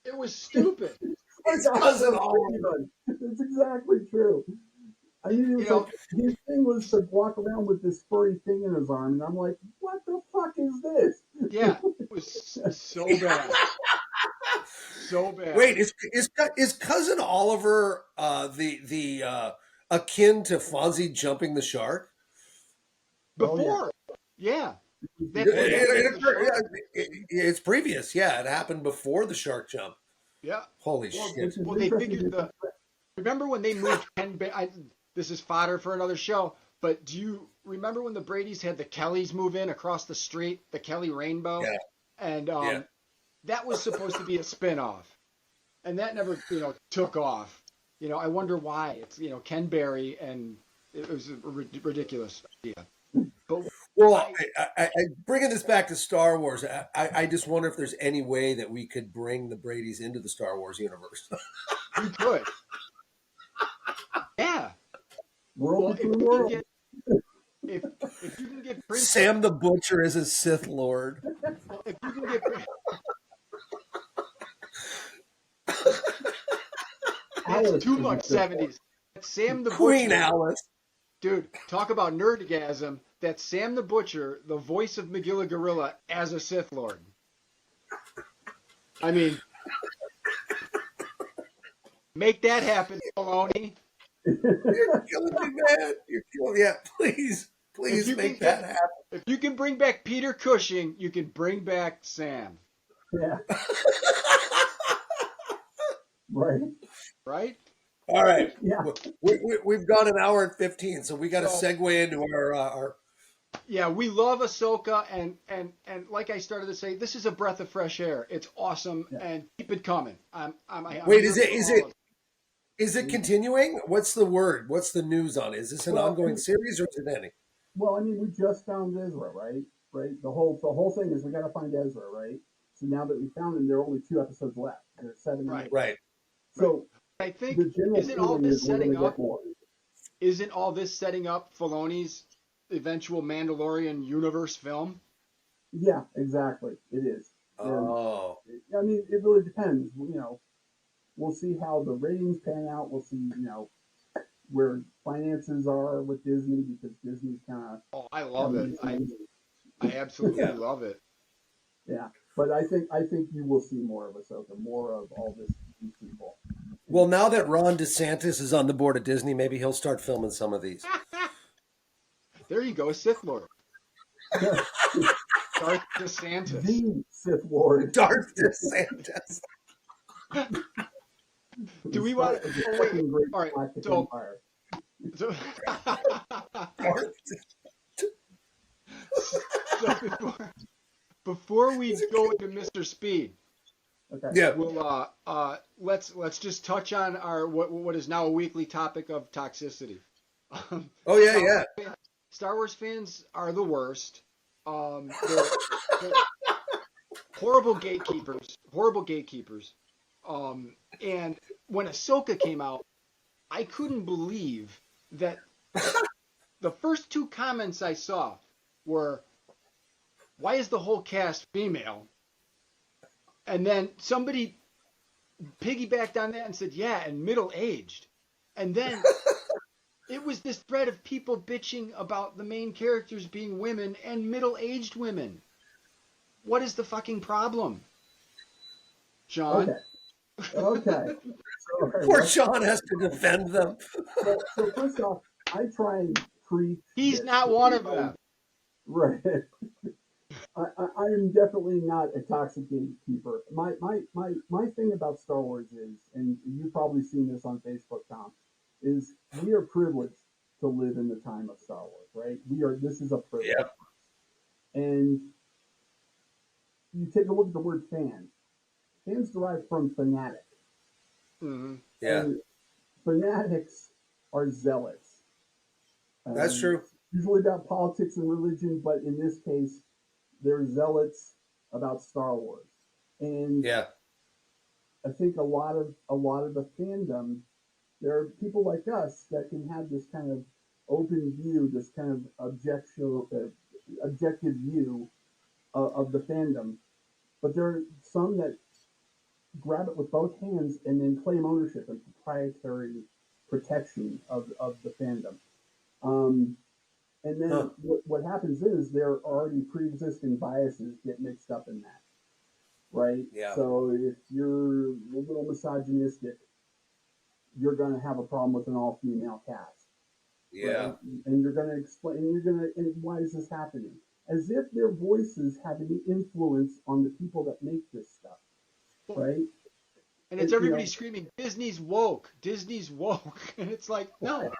It was stupid. His cousin Oliver. It's exactly true. I mean, his thing was to walk around with this furry thing in his arm, and I'm like, what the fuck is this? Yeah, it was so bad. So bad. Wait, is cousin Oliver the akin to Fonzie jumping the shark? Before, yeah. It's previous. Yeah, it happened before the shark jump. Yeah. Holy shit. Well, they figured remember when they moved Ken? This is fodder for another show. But do you remember when the Bradys had the Kellys move in across the street, the Kelly Rainbow? Yeah. And that was supposed to be a spinoff, and that never, took off. I wonder why. It's Ken Berry, and it was a ridiculous idea. But I bringing this back to Star Wars, I just wonder if there's any way that we could bring the Bradys into the Star Wars universe. You could. Yeah. If you can get Prince Sam the Butcher is a Sith Lord. Well, if you can get that's too much 70s. Sam the Queen Butcher. Alice. Dude, talk about nerdgasm. That's Sam the Butcher, the voice of Magilla Gorilla, as a Sith Lord. I mean, make that happen, Filoni. You're killing me, man. You're killing. Yeah, please make that happen. If you can bring back Peter Cushing, you can bring back Sam. Yeah. Right. Right? All right. Yeah. We've gone an hour and 15, so we got to segue into our. Yeah, we love Ahsoka, and like I started to say, this is a breath of fresh air. It's awesome, and keep it coming. Wait, is it continuing? What's the word? What's the news on it? Is this an ongoing series or is it ending? Well, I mean, we just found Ezra, right? Right. The whole thing is we got to find Ezra, right? So now that we found him, there are only 2 episodes left. There's 7. Right. Right. So I think isn't all this setting up Filoni's eventual Mandalorian universe film? Yeah, exactly. It is. Oh. I mean, it really depends. We'll see how the ratings pan out. We'll see, where finances are with Disney, because Disney's kind of. Oh, I love it. I absolutely love it. Yeah, but I think you will see more of Ahsoka, more of all these people. Well, now that Ron DeSantis is on the board of Disney, maybe he'll start filming some of these. There you go, Sith Lord. Darth DeSantis. The Sith Lord. Darth DeSantis. Do we want to? All right. So before we go into Mr. Speed, okay. Yeah. We'll let's just touch on our what is now a weekly topic of toxicity. Oh yeah. Star Wars fans are the worst. They're horrible gatekeepers. And when Ahsoka came out, I couldn't believe that the first 2 comments I saw were, "Why is the whole cast female?" And then somebody piggybacked on that and said, "Yeah, and middle-aged." And then it was this thread of people bitching about the main characters being women and middle-aged women. What is the fucking problem, Sean? Okay. Poor Sean has to defend them. So first off, I try and preach. He's not one of them. Right. I am definitely not a toxic gatekeeper. My thing about Star Wars is, and you've probably seen this on Facebook, Tom, is we are privileged to live in the time of Star Wars, right? This is a privilege. Yeah. And you take a look at the word fan. Fans derive from fanatic. Hmm. Yeah. And fanatics are zealots. That's Um, true. Usually about politics and religion, but in this case, they're zealots about Star Wars. And Yeah. I think a lot of the fandom, there are people like us that can have this kind of open view, this kind of objective view of the fandom. But there are some that grab it with both hands and then claim ownership and proprietary protection of the fandom. Um, and Huh. then what happens is there already pre-existing biases get mixed up in that, right? Yeah. So if you're a little misogynistic, you're going to have a problem with an all-female cast, Yeah. right? And you're going to explain, and you're going to, and why is this happening? As if their voices have any influence on the people that make this stuff, right? And it's And, everybody screaming, Disney's woke, Disney's woke. And it's like, no.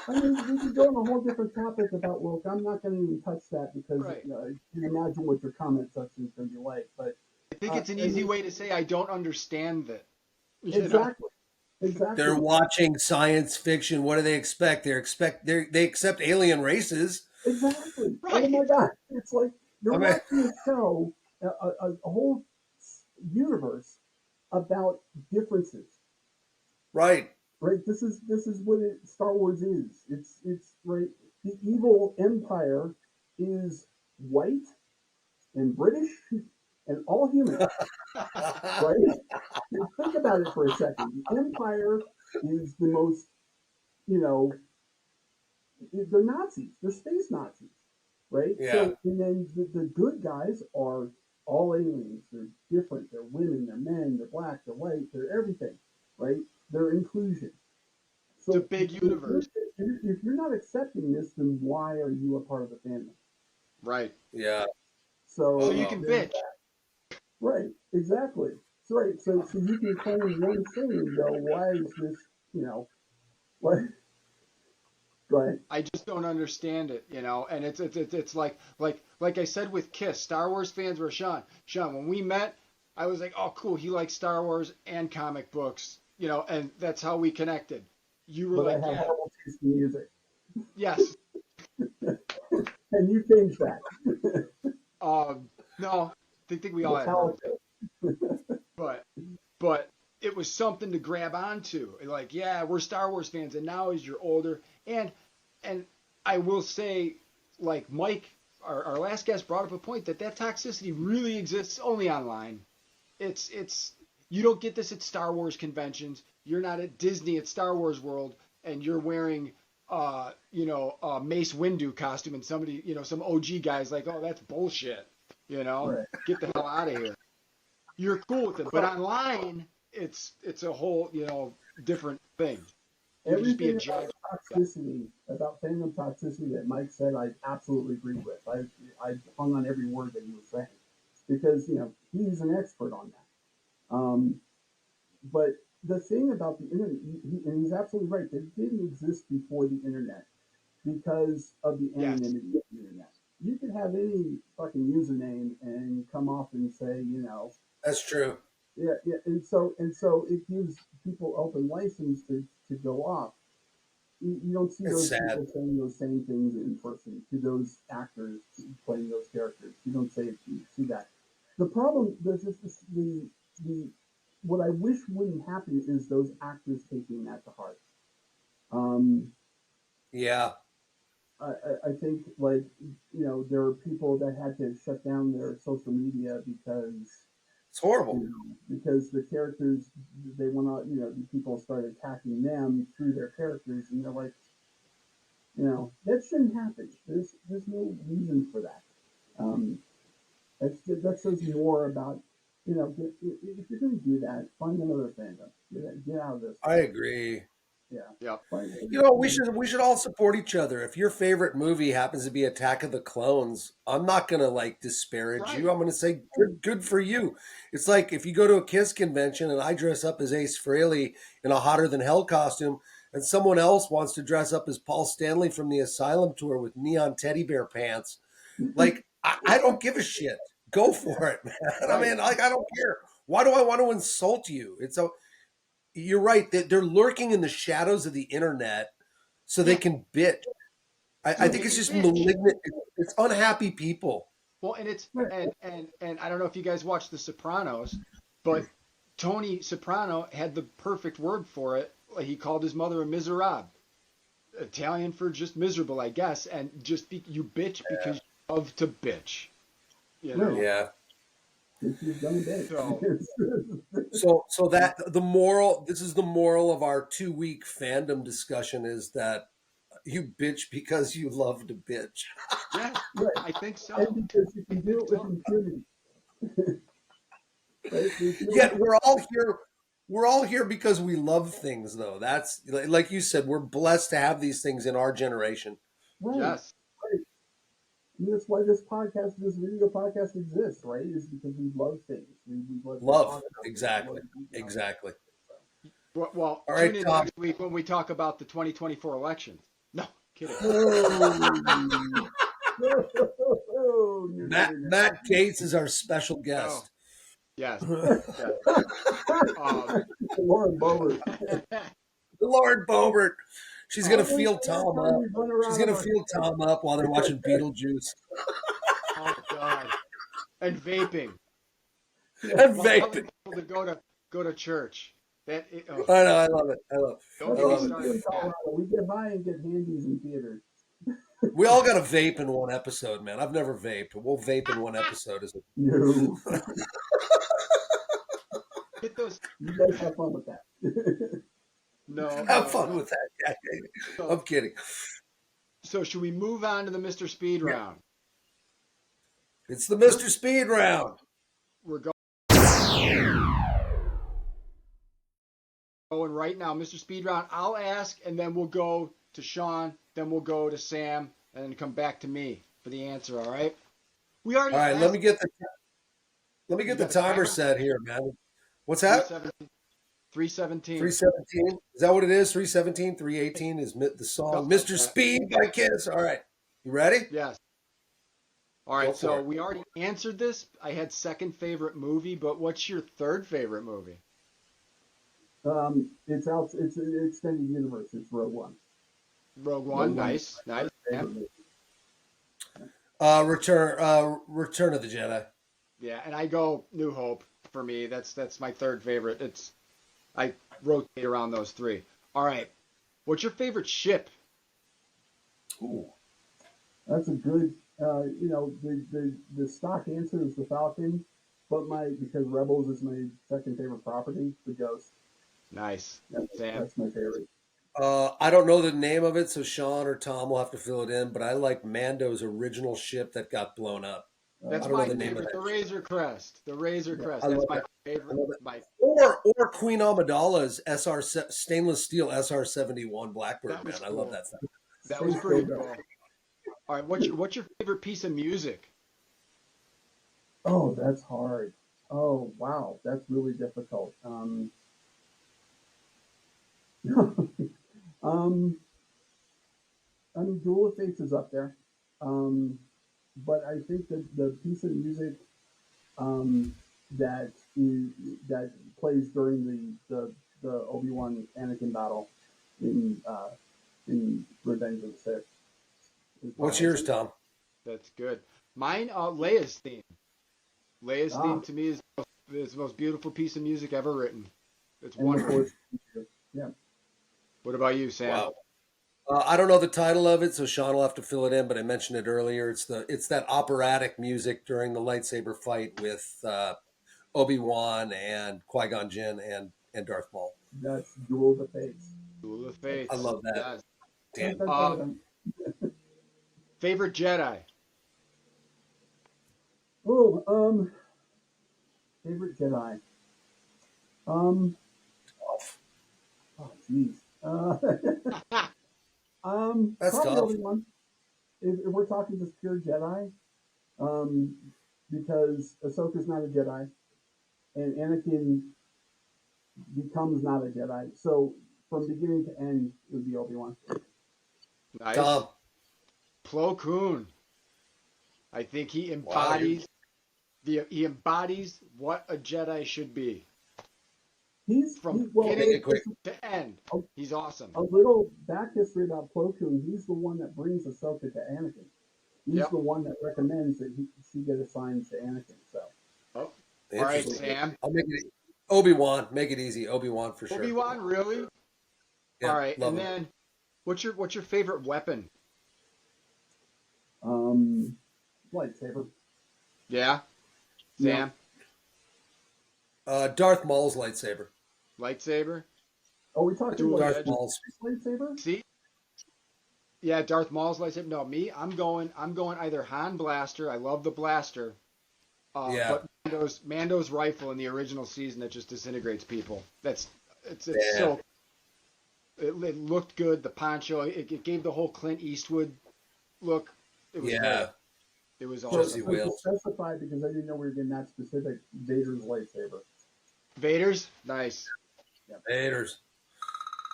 I mean, we could go on a whole different topic about woke. I'm not going to even touch that because Right. you can imagine what your comment section is going to be like. But I think it's an I easy mean, way to say I don't understand that. You know? exactly, exactly, They're watching science fiction. What do they expect? They accept alien races. exactly. Oh my Right. God! It's like you're I mean, watching a show, a whole universe about differences, right. right? This is what Star Wars is. It's right. The evil empire is white and British and all human, right? Think about it for a second. The empire is the most, you know, they're Nazis. They're space Nazis, right? Yeah. So, and then the good guys are all aliens. They're different. They're women. They're men. They're black. They're white. They're everything, right? They're inclusion. It's a So big universe. if you're not accepting this, then why are you a part of the family? Right. Yeah. So So you Uh-oh. can there's bitch. right, exactly. So right, so you can claim one thing and go, why is this? You know, what? Go ahead. I just don't understand it, you know. And it's like I said with Kiss, Star Wars fans were Sean. When we met, I was like, oh cool, he likes Star Wars and comic books, you know, and that's how we connected. You were But I like, have yeah, horrible taste in music, yes. and you changed that. No, I think we all had horrible taste, Metallica. but but it was something to grab onto. Like, yeah, we're Star Wars fans, and now as you're older, and I will say, like Mike, our last guest brought up a point that toxicity really exists only online. It's you don't get this at Star Wars conventions. You're not at Disney at Star Wars World, and you're wearing a Mace Windu costume, and somebody, some OG guy's like, oh, that's bullshit. Right. Get the hell out of here. You're cool with it, but online, it's a whole different thing. You can just be a Everything about judge. toxicity, about fandom toxicity that Mike said, I absolutely agree with. I hung on every word that he was saying because he's an expert on that. But the thing about the internet, and he's absolutely right, that didn't exist before the internet because of the Yes, anonymity of the internet. You could have any fucking username and come off and say, That's true. yeah, yeah, and so it gives people open license to go off. You don't see It's those sad. people saying those same things in person to those actors playing those characters. You don't see that. The problem, there's just the what I wish wouldn't happen is those actors taking that to heart. Um, Yeah. I think like there are people that had to shut down their social media It's horrible. because the characters they went on the people started attacking them through their characters and they're like that shouldn't happen. There's no reason for that. Um, that says more about if you're going to do that, find another fandom. Get out of this. I agree. Yeah. Yep. We should all support each other. If your favorite movie happens to be Attack of the Clones, I'm not gonna like disparage you. Right. I'm gonna say good for you. It's like if you go to a Kiss convention and I dress up as Ace Frehley in a hotter than hell costume, and someone else wants to dress up as Paul Stanley from the Asylum tour with neon teddy bear pants. Like I don't give a shit. Go for it, man. I Right. mean, like I don't care. Why do I want to insult you? You're right. They're lurking in the shadows of the internet so they Yeah. can bitch. So I they think it's can just bitch. malignant. It's unhappy people. Well, and it's Right. and I don't know if you guys watch The Sopranos, but Tony Soprano had the perfect word for it. He called his mother a miserable, Italian for just miserable, I guess, and just you bitch because you love to bitch. You Right. know. Yeah. You've done a bit. So So that the moral. This is the moral of our 2 week fandom discussion is that you bitch because you love to bitch. yeah, Right. I think so. And because you I can think do it with so. impunity. Right? We feel Yet we're all here. We're all here because we love things, though. That's like you said. We're blessed to have these things in our generation. right. Yes. Right. And that's why this video podcast exists, right? Is because we love things. We love to Love talk about things. We exactly, love to, exactly. Well, All right, tune in Tom. next week when we talk about the 2024 elections. No, kidding. Oh, no, Matt Gates is our special Oh, guest. yes. no. Yes. Um, Lauren Bower. Lauren Boebert. She's gonna um, feel Tom Time up. we run She's around gonna our feel Tom up while they're watching Beetlejuice oh God. And vaping. and While telling vaping. people to go to church. Oh, I know. I love it. I love. don't That's I get me all love we it. do started in with that. Colorado. We get high and get handies in theaters. We all got to vape in one episode, man. I've never vaped. We'll vape in one episode. Is it? No. Get those. You guys have fun with that. No, Have no, fun no. with that. So, I'm kidding. so should we move on to the Mr. Speed Yeah. round? It's the Mr. Speed round. We're going right now, Mr. Speed round. I'll ask, and then we'll go to Sean, then we'll go to Sam, and then come back to me for the answer. All right? We already All right. asked. Let me You get the got the timer timer? set here, man. What's that? 317. 317. 317. Is that what it is? 317, 318 is the song Something like Mr. that. Speed by Kiss. All right. You ready? Yes. All Go right. for So it. we already answered this. I had second favorite movie, but what's your third favorite movie? It's out. It's an extended universe. It's Rogue One. Rogue Rogue One. One is Nice. my Nice. Yeah. favorite movie. Return of the Jedi. Yeah. And I go New Hope for me. That's my third favorite. I rotate around those three. All right. What's your favorite ship? Ooh. That's a good. The stock answer is the Falcon, but because Rebels is my second favorite property, the Ghost. Nice. That's, Sam. that's my favorite. I don't know the name of it, so Sean or Tom will have to fill it in. But I like Mando's original ship that got blown up. That's I don't know my the name of favorite. that. The Razor Crest. The Razor Crest. I That's love my that. I favorite. love it. My Or Queen Amidala's stainless steel SR-71 Blackbird. that Man, was I love cool. that thing. That was Space pretty Ghost. cool. All right. What's your favorite piece of music? Oh, that's hard. Oh, wow, that's really difficult. um, I mean, Duel of Fates is up there, um, but I think that the piece of music um, that is, that plays during the Obi-Wan Anakin battle in Revenge of the Sith is What's probably yours, Tom? That's good. Mine, Leia's theme. Leia's theme ah, to me is the most beautiful piece of music ever written. It's and the wonderful. Force. Yeah. What about you, Sam? Wow. I don't know the title of it, so Sean will have to fill it in. But I mentioned it earlier. It's that operatic music during the lightsaber fight with Obi-Wan and Qui-Gon Jinn and Darth Maul. That's Duel of the Fates. Duel of That's, I Fates. love that. Yes. dun, Damn. dun, dun, dun. Favorite Jedi. Oh, favorite Jedi. Um, oh, geez. Uh, That's probably tough. Obi-Wan. If we're talking just pure Jedi, um, because Ahsoka's not a Jedi, and Anakin becomes not a Jedi. So from beginning to end, it would be Obi-Wan. Nice. Tom. Plo Koon. I think he Wow. he embodies what a Jedi should be from Well, Make it beginning quick. to end. a, He's awesome. a little back history about Plo Koon. He's the one that brings Ahsoka to Anakin. He's Yep. the one that recommends that she get assigned to Anakin. So Oh. All right, Interesting. Sam. I'll make it Obi-Wan. Make it easy. Obi-Wan for sure. Obi-Wan, really? Yeah, All right, love and him. then what's your favorite weapon? lightsaber. Yeah, Yeah. Sam. Darth Maul's lightsaber. Lightsaber. Oh, we talking Dual like Darth edge. Maul's. lightsaber? See? Yeah, Darth Maul's lightsaber. No, me. I'm going either Han blaster. I love the blaster. Yeah. But Mando's rifle in the original season that just disintegrates people. It's Yeah. so. It looked good. The poncho. It gave the whole Clint Eastwood look. It was Yeah. great. It was So, Josie awesome. to Wales. specify, because I didn't know we were getting that specific, Vader's lightsaber. Vader's nice. Haters.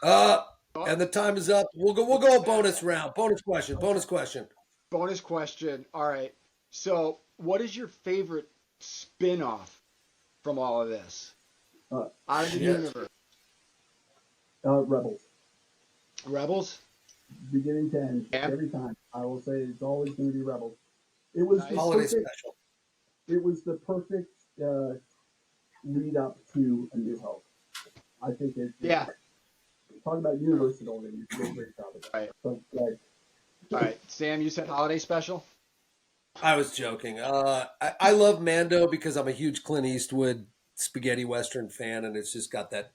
Oh, And the time is up. We'll go bonus round. Bonus question. Bonus question. bonus question. All right. So, what is your favorite spin-off from all of this? Uh, Out of the Shit. universe. Rebels. Rebels? Beginning to end. Yeah. Every time. I will say it's always going to be Rebels. It was Nice. the Holiday perfect, special. it was the perfect lead up to A New Hope. I think Yeah. talking about universe building, you did a great job of that. Right. So, like, All right. Sam, you said holiday special? I was joking. I love Mando because I'm a huge Clint Eastwood spaghetti western fan, and it's just got that,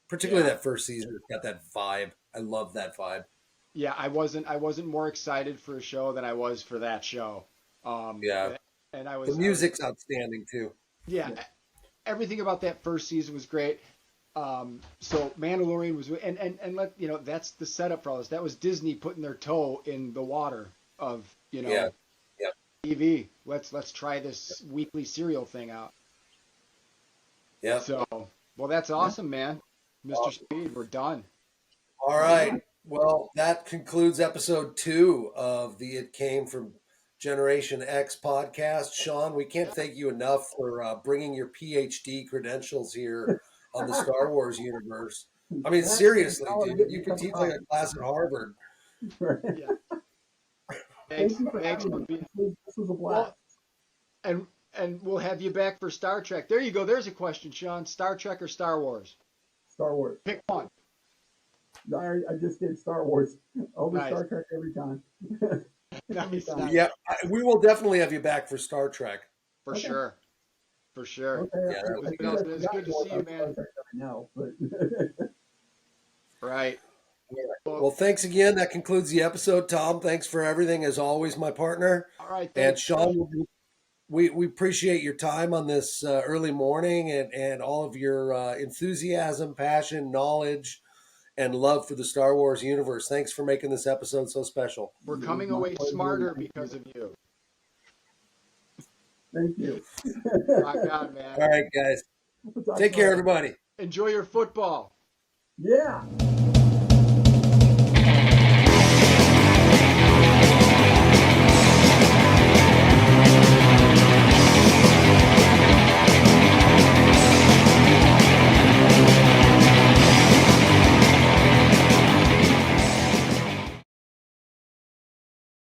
particularly Yeah. that first season, it's got that vibe. I love that vibe. Yeah, I wasn't more excited for a show than I was for that show. Yeah. And I The was music's outstanding too. yeah, everything about that first season was great. So Mandalorian was and let that's the setup for all this. That was Disney putting their toe in the water of Yeah. Yeah. TV. Let's try this weekly serial thing out. Yeah. So well, that's awesome, man. Mr. Speed, we're done. All right. Well, that concludes episode 2 of the It Came from Generation X podcast. Sean, we can't thank you enough for bringing your PhD credentials here on the Star Wars universe. I mean, seriously, dude, you could teach like a class at Harvard. Yeah. Thank you for Thanks having for me. being. This was a blast. And we'll have you back for Star Trek. There you go. There's a question, Sean. Star Trek or Star Wars? Star Wars. Pick one. I just did Star Wars. Over Nice. Star Trek every time. Nice. Yeah, we will definitely have you back for Star Trek. For Okay. sure. For sure. Okay. Yeah, I Everything think else, I it's forgot good to more see you, about Star man. Trek than I know, but Right. Well, thanks again. That concludes the episode. Tom, thanks for everything, as always, my partner. All right. And Thanks. Sean, we appreciate your time on this early morning and all of your enthusiasm, passion, knowledge, and love for the Star Wars universe. Thanks for making this episode so special. We're coming away smarter because of you. thank you. Rock on, man. All right, guys. We'll talk Take care, tomorrow. everybody. Enjoy your football. Yeah.